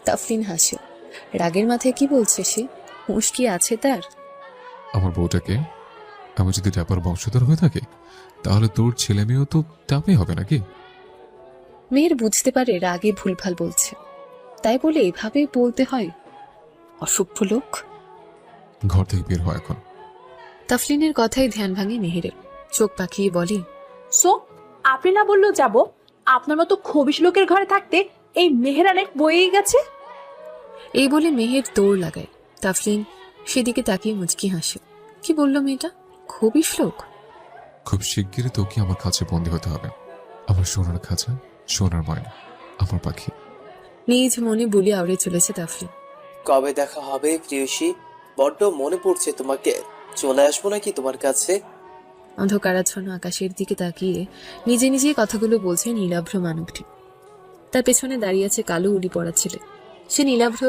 তাফলিন হাসে। রাগের মাথায় কি বলছে সে? হুঁশ কি আছে তার? আমার বউটাকে আমি যদি ট্যাপার বংশধর হয়ে থাকে, তাহলে তোর ছেলে মেয়েও তো ট্যাপই হবে নাকি? মেহের বুঝতে পারে রাগে ভুলভাল বলছে, তাই বলে এভাবে বলতে হয়? অসভ্য লোক। ঘর থেকে বের হয় এখন। তাফলিনের কথায় ধ্যান ভাঙে মেহেরের। চোখ পাকিয়ে বলে, সো আপনি না বললেও যাব? আপনার মতো খবিশ লোকের ঘরে থাকতে এই মেহেরানের বয়েই গেছে। এই বলে মেহের দৌড় লাগায়। তাফলিন সেদিকে তাকিয়ে মুচকি হাসে। কি বললো মেয়েটা? খবিশ লোক? খুব শিগগিরই তোকে আমার কাছে বন্দী হতে হবে। আমার সোনার খাঁচা, সোনার ময়না, আমার পাখি। নিজ মনে বুলি আওড়ে চলেছে তাফলিন। কবে দেখা হবে প্রিয়সী? বড্ড মনে পড়ছে তোমাকে। চলে আসবো নাকি তোমার কাছে? অন্ধকারাচ্ছন্ন আকাশের দিকে তাকিয়ে নিজে নিজে কথাগুলো বলছে নীলাভ্র মানবটি। তার পেছনে দাঁড়িয়ে আছে কালো উড়ি পড়া ছেলে। সে নীলাভ্র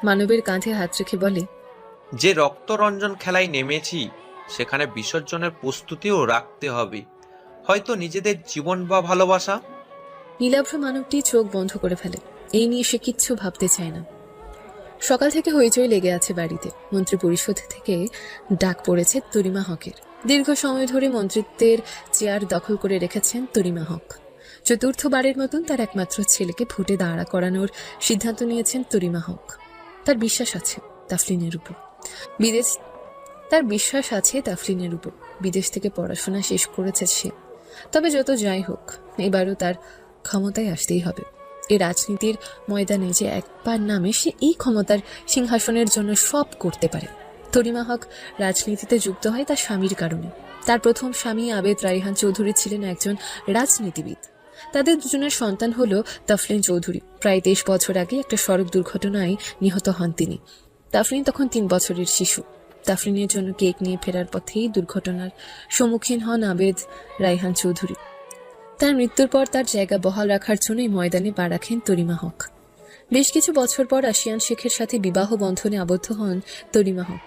মানবের কাঁধে হাত রেখে বলে, যে রক্তরঞ্জন খেলায় নেমেছি সেখানে বিসর্জনের প্রস্তুতিও রাখতে হবে, হয়তো নিজেদের জীবন বা ভালোবাসা। নীলাভ্র মানবটি চোখ বন্ধ করে ফেলে। এই নিয়ে সে কিচ্ছু ভাবতে চায় না। সকাল থেকে হইচই লেগে আছে বাড়িতে। মন্ত্রী পরিষদ থেকে ডাক পড়েছে তরিমা হকের। দীর্ঘ সময় ধরে মন্ত্রিত্বের চেয়ার দখল করে রেখেছেন তরিমা হক। চতুর্থবারের মতন তার একমাত্র ছেলেকে ভোটে দাঁড়া করানোর সিদ্ধান্ত নিয়েছেন তরিমা হক। তার বিশ্বাস আছে তাফলিনের উপর। বিদেশ থেকে পড়াশোনা শেষ করেছে সে। তবে যত যাই হোক, এবারও তার ক্ষমতায় আসতেই হবে। এই রাজনীতির ময়দানে যে একবার নামে, সে এই ক্ষমতার সিংহাসনের জন্য সব করতে পারে। তরিমা হক রাজনীতিতে যুক্ত হয় তার স্বামীর কারণে। তার প্রথম স্বামী আবেদ রাইহান চৌধুরী ছিলেন একজন রাজনীতিবিদ। তাদের দুজনের সন্তান হলো তাফলিন চৌধুরী। প্রায় 23 বছর আগে একটা সড়ক দুর্ঘটনায় নিহত হন তিনি। তাফলিন তখন 3 বছরের শিশু। তাফলিনের জন্য কেক নিয়ে ফেরার পথেই দুর্ঘটনার সম্মুখীন হন আবেদ রাইহান চৌধুরী। তার মৃত্যুর পর তার জায়গা বহাল রাখার জন্যই ময়দানে পা রাখেন তরিমা হক। বেশ কিছু বছর পর আশিয়ান শেখের সাথে বিবাহ বন্ধনে আবদ্ধ হন তরিমা হক।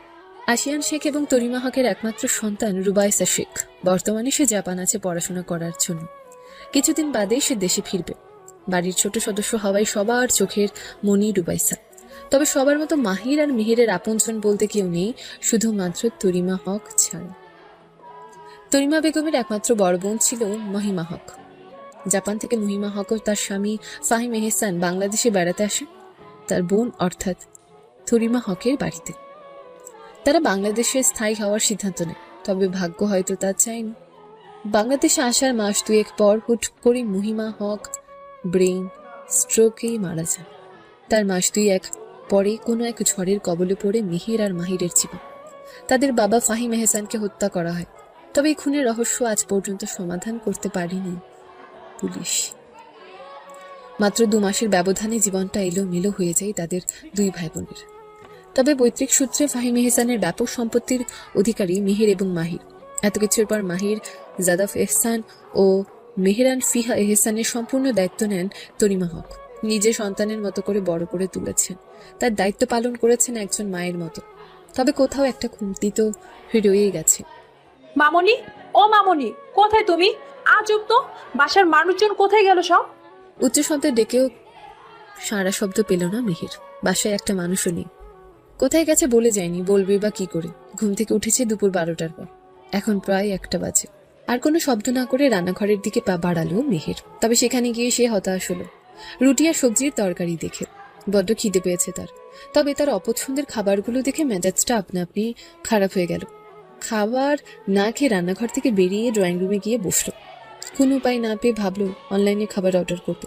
আশিয়ান শেখ এবং তরিমা হকের একমাত্র সন্তান রুবাইসা শেখ। বর্তমানে সে জাপান আছে পড়াশোনা করার জন্য। কিছুদিন বাদেই সে দেশে ফিরবে। বাড়ির ছোট সদস্য হওয়ায় সবার চোখের মনি রুবাইসা। তবে সবার মতো মাহির আর মিহিরের আপনজন বলতে কেউ নেই, শুধুমাত্র তরিমা হক ছাড়া। তরিমা বেগমের একমাত্র বড় বোন ছিল মহিমা হক। জাপান থেকে মহিমা হক ও তার স্বামী ফাহিম এহসান বাংলাদেশে বেড়াতে আসে তার বোন অর্থাৎ তরিমা হকের বাড়িতে। তারা বাংলাদেশে স্থায়ী হওয়ার সিদ্ধান্ত নেয়, তবে ভাগ্য হয়তো তা চায়নি। বাংলাদেশে আসার মাস 2 পর হুট করে মহিমা হক ব্রেইন স্ট্রোকে মারা যান। তার মাস 2 পরে কোনো এক ঝড়ের কবলে পড়ে মিহির আর মাহিরের জীবন। তাদের বাবা ফাহিম এহসানকে হত্যা করা হয়, তবে এই খুনের রহস্য আজ পর্যন্ত সমাধান করতে পারেনি পুলিশ। মাত্র 2 মাসের ব্যবধানে জীবনটা এলোমেলো হয়ে যায় তাদের 2 ভাই বোনের। তবে পৈতৃক সূত্রে ফাহিম এহসানের ব্যাপক সম্পত্তির অধিকারী মিহির এবং মাহির। এত কিছুর পর মাহির জাদাফ এহসান ও মেহরান ফিহা এহসানের সম্পূর্ণ দায়িত্ব নেন তরিমা হক। নিজের সন্তানের মতো করে বড় করে তুলেছেন। তার দায়িত্ব পালন করেছেন একজন মায়ের মতো। তবে কোথাও একটা খুঁটি তো রয়েই গেছে। মামনি, ও মামনি, কোথায় তুমি? আজব তো, বাসার মানুষজন কোথায় গেল সব? উচ্চ শব্দে ডেকেও সারা শব্দ পেল না মিহির। বাসায় একটা মানুষও নেই। কোথায় গেছে বলে যায়নি, বলবে বা কি করে? ঘুম থেকে উঠেছে দুপুর 12টার পর। এখন প্রায় 1টা বাজে। আর কোনো শব্দ না করে রান্নাঘরের দিকে পা বাড়ালো মেহের। তবে সেখানে গিয়ে সে হতাশ হলো রুটি আর সবজির তরকারি দেখে। বড্ড খিদে পেয়েছে তার। তবে তার অপছন্দের খাবারগুলো দেখে মেজাজটা আপনা আপনি খারাপ হয়ে গেল। খাবার না খেয়ে রান্নাঘর থেকে বেরিয়ে ড্রয়িং রুমে গিয়ে বসলো। কোনো উপায় না পেয়ে ভাবলো অনলাইনে খাবার অর্ডার করবে।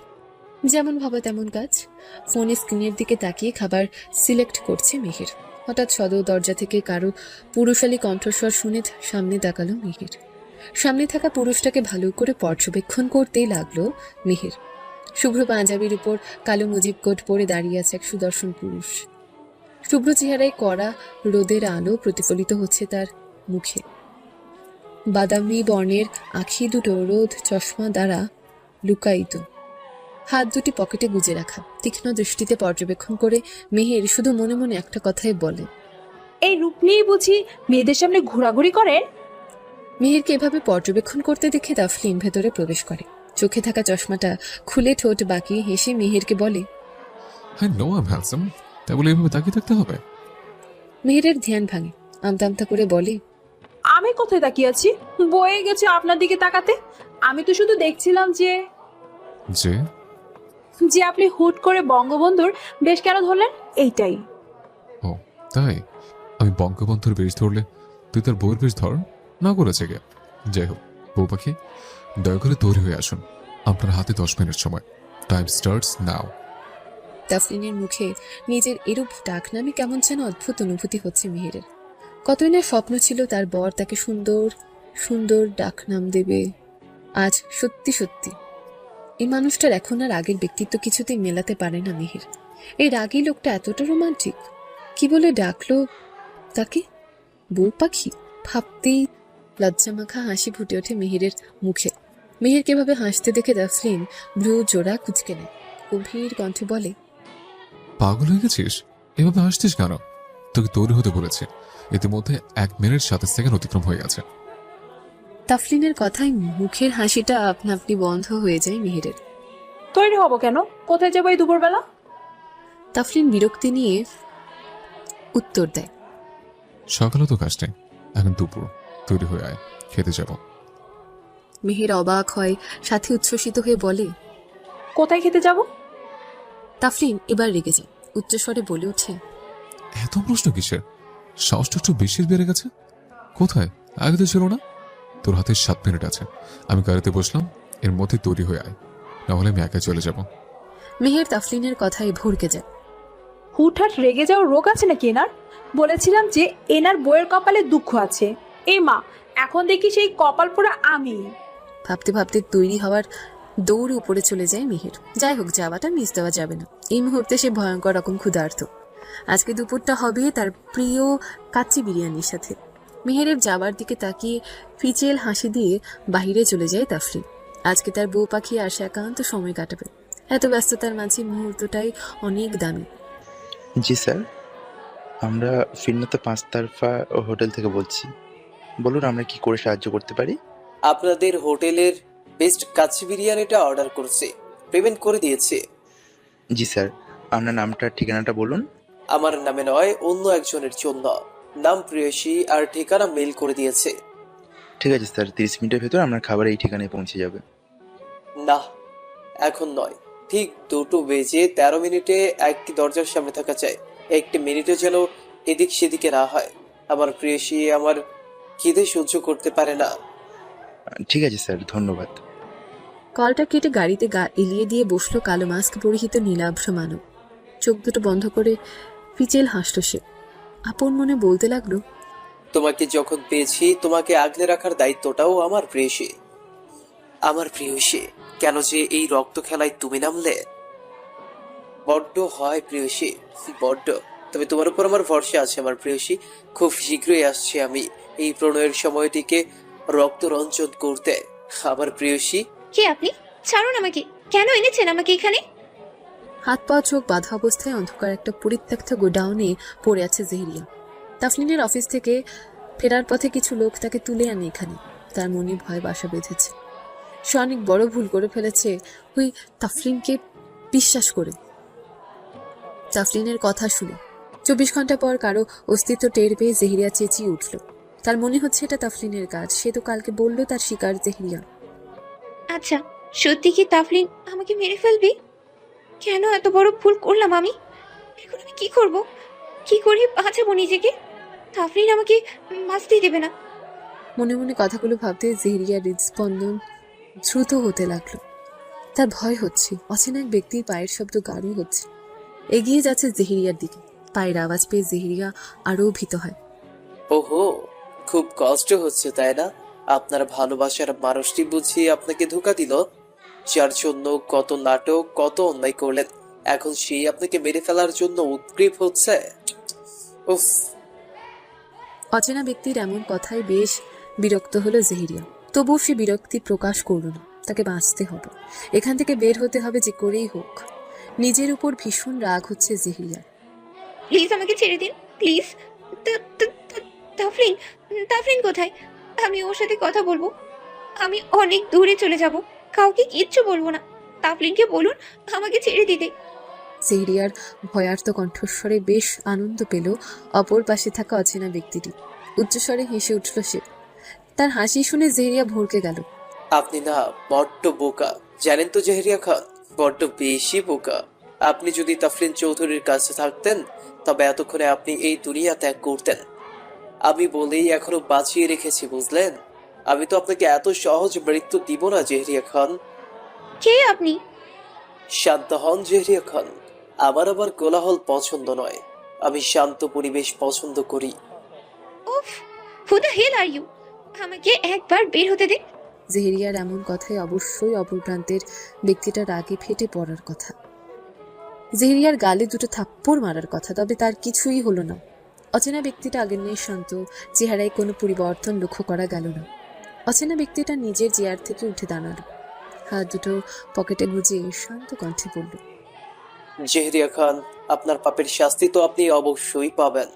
যেমন ভাবা তেমন কাজ। ফোনে স্ক্রিনের দিকে তাকিয়ে খাবার সিলেক্ট করছে মেহের। হঠাৎ সদর দরজা থেকে কারো পুরুষালী কণ্ঠস্বর শুনে সামনে তাকালো মেহের। সামনে থাকা পুরুষটাকে ভালো করে পর্যবেক্ষণ করতেই লাগলো মেহের। শুভ্র পাঞ্জাবির উপর কালো মুজিব কোট পরে দাঁড়িয়ে আছে এক সুদর্শন পুরুষ। শুভ্র চেহারায় কড়া রোদের আলো প্রতিফলিত হচ্ছে তার মুখে। বাদামি বর্ণের আঁখি দুটো রোদ চশমা দ্বারা লুকায়িত, হাত দুটি পকেটে গুজে রাখা। তীক্ষ্ণ দৃষ্টিতে পর্যবেক্ষণ করে মেহের শুধু মনে মনে একটা কথাই বলে, এই রূপ নিয়েই বুঝি মেয়েদের সামনে ঘোরাঘুরি করেন? মেহেরকে এভাবে পর্যবেক্ষণ করতে দেখে তাফলিন ভেতরে প্রবেশ করে। চোখে থাকা চশমাটা খুলে ঠোঁট বাঁকিয়ে হেসে মেহেরকে বলে, হ্যাঁ নো আই এম হ্যান্ডসাম, তাই বলে এভাবে তাকিয়ে থাকতে হবে? মেহেরের ধ্যান ভাঙে। আমতা আমতা করে বলে, আমি কোথায় তাকিয়ে আছি? বয়ে গেছে আপনার দিকে তাকাতে। আমি তো শুধু দেখছিলাম যে যে যে আপনি হুট করে বঙ্গবন্ধুর বেশ কেন ধরলেন, এইটাই। ও তাই? আমি বঙ্গবন্ধুর বেশ ধরলে তুই তার বউয়ের বেশ ধর না করেছে গে? যাই হোক বউ পাখি, দয়া করে তৈরি হয়ে আসুন। আপনার হাতে 10 মিনিট সময়। Time starts now. তাফলিনের মুখে নিজের এরূপ ডাক নামে কেমন যেন অদ্ভুত অনুভূতি হচ্ছে মেহেরের। কতই না স্বপ্ন ছিল তার বর তাকে সুন্দর সুন্দর ডাক নাম দেবে। আজ সত্যি সত্যি এই মানুষটার এখন আর আগের ব্যক্তিত্ব কিছুতেই মেলাতে পারে না মেহের। এই রাগী লোকটা এতটা রোমান্টিক। কি বলে ডাকলো তাকে? বউ পাখি? ভাবতেই লজ্জামাখা হাসি ফুটে ওঠে মেহেরের মুখে। মেহেরকে এভাবে হাসতে দেখে তাফলিন ভ্রু জোড়া কুঁচকে নেয়। গভীর কণ্ঠে বলে, পাগল হয়ে গেছিস? এভাবে হাসছিস কেন? তোকে তৈরি হতে বলেছে। ইতিমধ্যে 1 মিনিট 27 সেকেন্ড অতিক্রম হয়ে গেছে। তাফলিনের কথায় মুখের হাসিটা আপনা আপনি বন্ধ হয়ে যায় মেহেরের। তৈরি হব কেন? কোথায় যাবো এই দুপুরবেলা? তাফলিন বিরক্তি নিয়ে উত্তর দেয়, সকালে তো কাজ নেই, এখন দুপুর। তৈরি হয়ে আয়, খেতে যাব। মেহের অবাক হয়, সাথে উচ্ছ্বসিত হয়ে বলে, কোথায় খেতে যাব? তাফলিন এবার রেগে যায়। উচ্চস্বরে বলে ওঠে, এত প্রশ্ন কিসের? সাহসটা একটু বেশি বেড়ে গেছে। কোথায়? আগে তো ছিল না। তোর হাতে 7 মিনিট আছে। আমি গাড়িতে বসলাম, এর মধ্যে তৈরি হয়ে আয়, নাহলে আমি একা চলে যাব। মেহের তাফলিনের কথায় ভরকে যায়। হুটহাট রেগে যাওয়ার রোগ আছে নাকি এনার? বলেছিলাম যে এনার বইয়ের কপালে দুঃখ আছে। এই মা, এখন দেখি সেই কপাল পোড়া আমি। ভাবতে ভাবতে তৈরি হওয়ার দৌড়ে উপরে চলে যায় মেহের। যাই হোক, যাওয়াটা মিস দেওয়া যাবে না। এই মুহূর্তে সে ভয়ঙ্কর রকম ক্ষুধার্ত। আজকে দুপুরটা হবে তার প্রিয় কাচ্চি বিরিয়ানির সাথে। মেহেরের যাবার দিকে তাকিয়ে ফিচেল হাসি দিয়ে বাহিরে চলে যায় তাফলিন। আজকে তার বউ পাখি আর সে একান্ত সময় কাটাবে। এত ব্যস্ততার মাঝে মুহূর্তটাই অনেক দামি। জি স্যার, আমরা ফিরনাতে 5 তারফা হোটেল থেকে বলছি। বলুন আমরা কি করে সাহায্য করতে পারি? আপনাদের হোটেলের বেস্ট কাচ্চি বিরিয়ানিটা অর্ডার করছি, পেমেন্ট করে দিয়েছি। জি স্যার, আপনার নামটা ঠিকানাটা বলুন। আমার নামে নয়, অন্য একজনের জন্য। নাম প্রেয়সী আর ঠিকানা মেল করে দিয়েছে। ঠিক আছে স্যার, 30 মিনিটের ভেতর আপনার খাবার এই ঠিকানায় পৌঁছে যাবে। না, এখন নয়। ঠিক 2:13 একটি দরজার সামনে থাকা চাই। একটি মিনিটও যেন এদিক সেদিকে না হয়। আমার প্রেয়সী আমার খিদে সহ্য করতে পারে না। ঠিক আছে স্যার, ধন্যবাদ। কলটা কেটে গাড়িতে গা এলিয়ে দিয়ে বসলো কালো মাস্ক পরিহিত নীলাভ মানব। চোখ দুটো বন্ধ করে ফিচেল হাসল সে। আপন মনে বলতে লাগলো, তোমাকে যখন পেয়েছি, তোমাকে আগলে রাখার দায়িত্বটাও আমার প্রেয়সী। আমার প্রেয়সী, কেন যে এই রক্ত খেলায় তুমি নামলে? বড্ড হয় প্রেয়সী, বড্ড। তবে তোমার উপর আমার ভরসা আছে আমার প্রেয়সী। খুব শীঘ্রই আসছি আমি এই প্রণয়ের সময়টিকে রক্ত রঞ্জন করতে। আমার প্রেয়সী। কে আপনি? ছাড়ুন আমাকে। কেন এনেছেন আমাকে এখানে? হাত পা চোখ বাঁধা অবস্থায় অন্ধকার একটা পরিত্যক্ত গোডাউনে পড়ে আছে জেহেরিয়া। তাফলিনের অফিস থেকে ফেরার পথে কিছু লোক তাকে তুলে আনে এখানে। তার মনে ভয় বাসা বেঁধেছে। সে অনেক বড় ভুল করে ফেলেছে ওই তাফলিনকে বিশ্বাস করে। তাফলিনের কথা শুনে 24 ঘন্টা পর কারো অস্তিত্ব টের পেয়ে জেহেরিয়া চেঁচিয়ে উঠল। তার মনে হচ্ছে এটা তাফলিনের কাজ। সে তো কালকে বলল তার শিকার জেহরিয়া। আচ্ছা, সত্যি কি তাফলিন আমাকে মেরে ফেলবে? কেন এত বড় ভুল করলাম আমি? এখন আমি কি করব? কি করে বাঁচাবো নিজেকে? তাফলিন আমাকে বাঁচতেই দেবে না। মনে মনে কথাগুলো ভাবতে জেহরিয়ার হৃদস্পন্দন দ্রুত হতে লাগলো। তার ভয় হচ্ছে, অচেনা এক ব্যক্তির পায়ের শব্দ গাঢ় হচ্ছে। এগিয়ে যাচ্ছে জেহরিয়ার দিকে। পায়ের আওয়াজ পেয়ে জেহরিয়া আরও ভীত হয়। ওহো, খুব কষ্ট হচ্ছে তাই না? আপনার ভালোবাসার মানুষটি বুঝি আপনাকে ধোঁকা দিল, যার জন্য কত নাটক, কত অন্যায় করলেন, এখন সেই আপনাকে মেরে ফেলার জন্য উৎগ্রীব হচ্ছে। উফ। অচেনা ব্যক্তির এমন কথায় বেশ বিরক্ত হলো জেহরিয়া। তবুও সে বিরক্তি প্রকাশ করল না। তাকে বাঁচতে হবে, এখান থেকে বের হতে হবে যে করেই হোক। নিজের উপর ভীষণ রাগ হচ্ছে জেহরিয়া। প্লিজ আমাকে ছেড়ে দিন, প্লিজ। তাফলিন, তাফলিন কোথায়? আমি ওর সাথে কথা বলবো। আমি অনেক দূরে চলে যাব, কাউকে কিচ্ছু বলবো না। তাফলিনকে বলুন আমাকে ছেড়ে দিতে। জেহরিয়ার ভয়ার্ত কণ্ঠস্বরে বেশ আনন্দ পেল অপর পাশে থাকা অচেনা ব্যক্তিটি। উচ্চস্বরে হেসে উঠল সে। তার হাসি শুনে জেহরিয়া ভড়কে গেল। আপনি না বড্ড বোকা, জানেন তো জেহরিয়া খান, বড্ড বেশি বোকা। আপনি যদি তাফলিন চৌধুরীর কাছে থাকতেন তবে এতক্ষণে আপনি এই দুনিয়া ত্যাগ করতেন। আমি বলেই এখনো বাঁচিয়ে রেখেছি, বুঝলেন? আমি তো আপনাকে এত সহজ মৃত্যু দিব না জেহরিয়া খান। কে আপনি? শান্ত হন জেহরিয়া খান, আমার আবার কোলাহল পছন্দ নয়, আমি শান্ত পরিবেশ পছন্দ করি। উফ, who the hell are you? আমাকে একবার বের হতে দিন। জেহরিয়ার এমন কথায় অবশ্যই অপর প্রান্তের ব্যক্তিটা রাগে ফেটে পড়ার কথা। জেহরিয়ার গালে দুটো থাপ্পড় মারার কথা, তবে তার কিছুই হলো না। অচেনা ব্যক্তিটা আগের নিয়ে শান্ত, চেহারায় কোনো পরিবর্তন লক্ষ্য করা গেল না। অচেনা ব্যক্তিটা নিজের চেয়ার থেকে উঠে দাঁড়ালো, হাত দুটো পকেটে গুজে শান্ত কণ্ঠে বলল, জেহরিয়া খান, আপনার পাপের শাস্তি তো আপনি অবশ্যই পাবেন,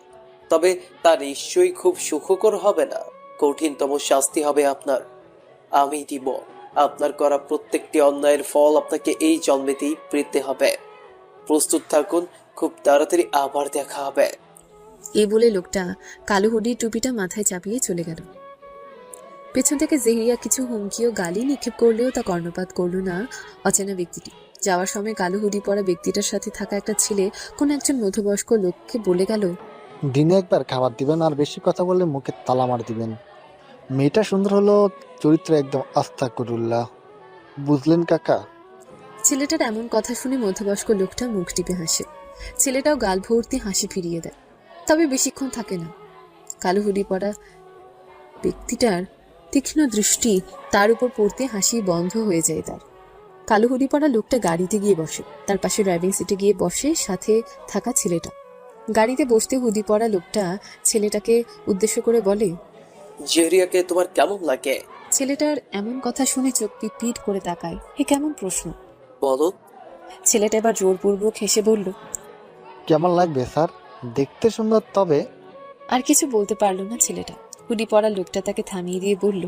তবে তা নিশ্চয়ই খুব সুখকর হবে না। কঠিনতম শাস্তি হবে আপনার, আমি দিব। আপনার করা প্রত্যেকটি অন্যায়ের ফল আপনাকে এই জন্মেতেই পেতে হবে। প্রস্তুত থাকুন, খুব তাড়াতাড়ি আবার দেখা হবে। এই বলে লোকটা কালো হুডির টুপিটা মাথায় চাপিয়ে চলে গেল। পেছন থেকে জেহরিয়া কিছু হুমকি ও গালি নিক্ষেপ করলেও তা কর্ণপাত করল না অচেনা ব্যক্তিটি। যাওয়ার সময় কালো হুডি পরা ব্যক্তিটার সাথে থাকা একটা ছেলে কোন একজন মধ্যবয়স্ক লোককে বলে গেল, দিনে একবার খাবার দিবেন, আর বেশি কথা বললে মুখে তালা মার দিবেন। মেয়েটা সুন্দর হলো, চরিত্র একদম আস্তাগফিরুল্লাহ। বুঝলেন কাকা? ছেলেটার এমন কথা শুনে মধ্যবয়স্ক লোকটা মুখ টিপে হাসে। ছেলেটাও গাল ভর্তি হাসি ফিরিয়ে দেয়, তবে বেশিক্ষণ থাকে না। কালো হুডি পরা ব্যক্তিটার তীক্ষ্ণ দৃষ্টি তার উপর পড়তে হাসি বন্ধ হয়ে যায় তার। কালো হুডি পরা লোকটা গাড়িতে গিয়ে বসে, তার পাশে ড্রাইভিং সিটে গিয়ে বসে সাথে থাকা ছেলেটা। গাড়িতে বসতে হুডি পরা লোকটা ছেলেটাকে উদ্দেশ্য করে বলে, জেহরিয়াকে তোমার কেমন লাগে? ছেলেটার এমন কথা শুনে চোখ পিট করে তাকায়। এ কেমন প্রশ্ন! বলো। ছেলেটা এবার জোরপূর্বক হেসে বলল, কেমন লাগবে স্যার? দেখতে সুন্দর, তবে। আর কিছু বলতে পারলো না ছেলেটা। হুডি পরা লোকটা তাকে থামিয়ে দিয়ে বলল,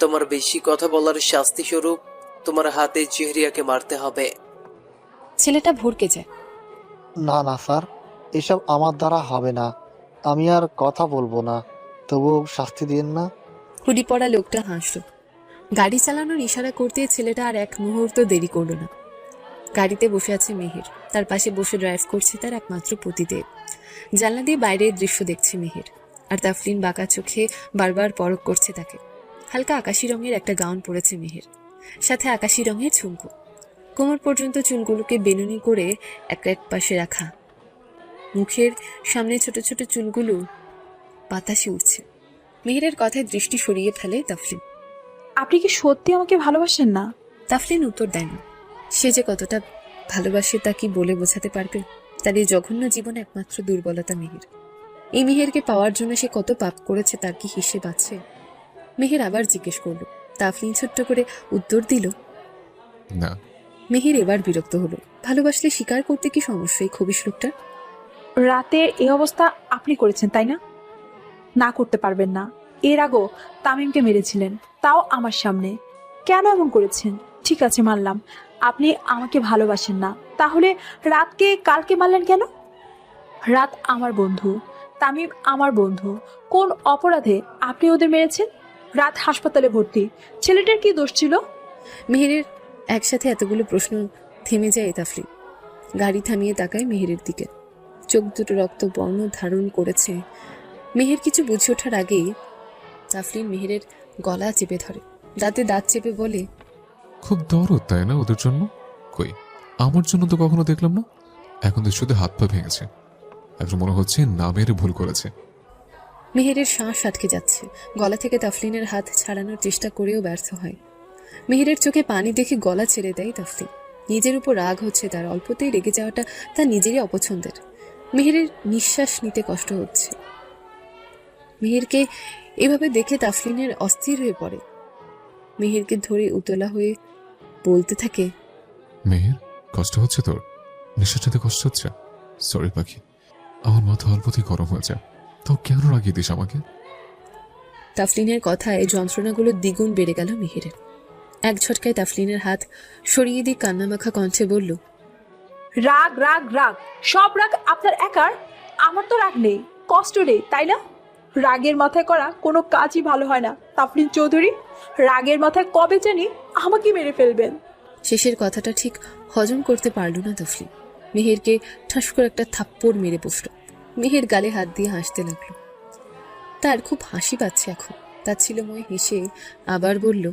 তোমার বেশি কথা বলার শাস্তি স্বরূপ তোমার হাতে জেহরিয়াকে মারতে হবে। ছেলেটা ভড়কে যায়। না না স্যার, এসব আমার দ্বারা হবে না। আমি আর কথা বলবো না, তবু শাস্তি দিন না। হুডি পরা লোকটা হাসল। গাড়ি চালানোর ইশারা করতে ছেলেটা আর এক মুহূর্ত দেরি করল না। গাড়িতে বসে আছে মেহের, তার পাশে বসে ড্রাইভ করছে তার একমাত্র পতিদেব। জানলা দিয়ে বাইরের দৃশ্য দেখছে মেহের, আর তাফলিন বাঁকা চোখে বারবার পরখ করছে তাকে। হালকা আকাশি রঙের একটা গাউন পরেছে মেহের, সাথে আকাশি রঙের ঝুমকো। কোমর পর্যন্ত চুলগুলোকে বেনুনি করে এক পাশে রাখা, মুখের সামনে ছোট ছোট চুলগুলো বাতাসে উঠছে। মেহেরের কথায় দৃষ্টি সরিয়ে ফেলে তাফলিন। আপনি কি সত্যি আমাকে ভালোবাসেন না? তাফলিন উত্তর দেয় না। সে যে কতটা ভালোবাসে তা কি বলে বোঝাতে পারবে? তার এই জঘন্য জীবনে একমাত্র দুর্বলতা মেহের। এই মেহেরকে পাওয়ার জন্য সে কত পাপ করেছে তার কি হিসেব আছে? মেহের আবার জিজ্ঞেস করলো। তাফলিন ছোট্ট করে উত্তর দিল, না। মেহের এবার বিরক্ত হলো। ভালোবাসলে স্বীকার করতে কি সমস্যা এই খবিশ লোকটার? রাতের এই অবস্থা আপনি করেছেন তাই না? না করতে পারবেন না। এর আগেও তামিমকে মেরেছিলেন, তাও আমার সামনে। কেন এমন করেছেন? ঠিক আছে, মানলাম আপনি আমাকে ভালোবাসেন না, তাহলে রাতকে কালকে মারলেন কেন? রাত আমার বন্ধু, তামিম আমার বন্ধু। কোন অপরাধে আপনি ওদের মেরেছেন? রাত হাসপাতালে ভর্তি, ছেলেটার কি দোষ ছিল? মেহেরের একসাথে এতগুলো প্রশ্ন থেমে যায় তাফলিন। গাড়ি থামিয়ে তাকায় মেহেরের দিকে। চোখ দুটো রক্ত বর্ণ ধারণ করেছে। মেহের কিছু বুঝে ওঠার আগেই তাফলিন মেহেরের গলা চেপে ধরে, দাঁতে দাঁত চেপে বলে, খুব দরদ তাই না ওদের জন্য? কই, আমার জন্য তো কখনো দেখলাম না। এখন তো শুধু হাত পা ভেঙেছে, এখন মনে হচ্ছে না মেরে ভুল করেছে। মেহেরের শ্বাস আটকে যাচ্ছে। গলা থেকে তাফলিনের হাত ছাড়ানোর চেষ্টা করেও ব্যর্থ হয়। মেহেরের চোখে পানি দেখে গলা ছেড়ে দেয় তাফলিন। নিজের উপর রাগ হচ্ছে তার, অল্পতেই রেগে যাওয়াটা তার নিজেরই অপছন্দের। মেহেরের নিঃশ্বাস নিতে কষ্ট হচ্ছে। মেহেরকে এভাবে দেখে তাফলিনের অস্থির হয়ে পড়ে। মেহেরকে ধরে উতলা হয়ে বলতে থাকে, মেহের, কষ্ট হচ্ছে তোর? নিঃশ্বাস নিতে কষ্ট হচ্ছে? সরি পাখি, আমার মাথা অল্পতেই গরম হয়ে যায়। তো কেন রাগিয়ে দিস আমাকে? তাফলিনের কথায় যন্ত্রণাগুলো দ্বিগুণ বেড়ে গেল মেহেরের। এক ঝটকায় তাফলিনের হাত সরিয়ে দিয়ে কান্নামাখা কণ্ঠে বলল, রাগ রাগ রাগ, সব রাগ আপনার একার? আমার তো রাগ নেই, কষ্ট নেই, তাই না? রাগের মাথায় করা কোনো কাজই ভালো হয় না তাফলিন চৌধুরী। রাগের মাথায় কবে জানি আমাকে মেরে ফেলবেন। শেষের কথাটা ঠিক হজম করতে পারল না তাফলিন। মেহেরকে ঠাস করে একটা থাপ্পড় মেরে বসল। মেহের গালে হাত দিয়ে হাসতে লাগলো। তার খুব হাসি পাচ্ছে এখন। তাচ্ছিল্যময় হেসে আবার বলল,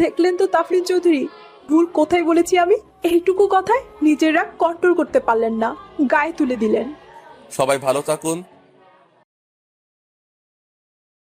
দেখলেন তো তাফলিন চৌধুরী, ভুল কোথায় বলেছি আমি? এইটুকু কথায় নিজের রাগ কন্ট্রোল করতে পারলেন না, গায়ে তুলে দিলেন। সবাই ভালো থাকুন,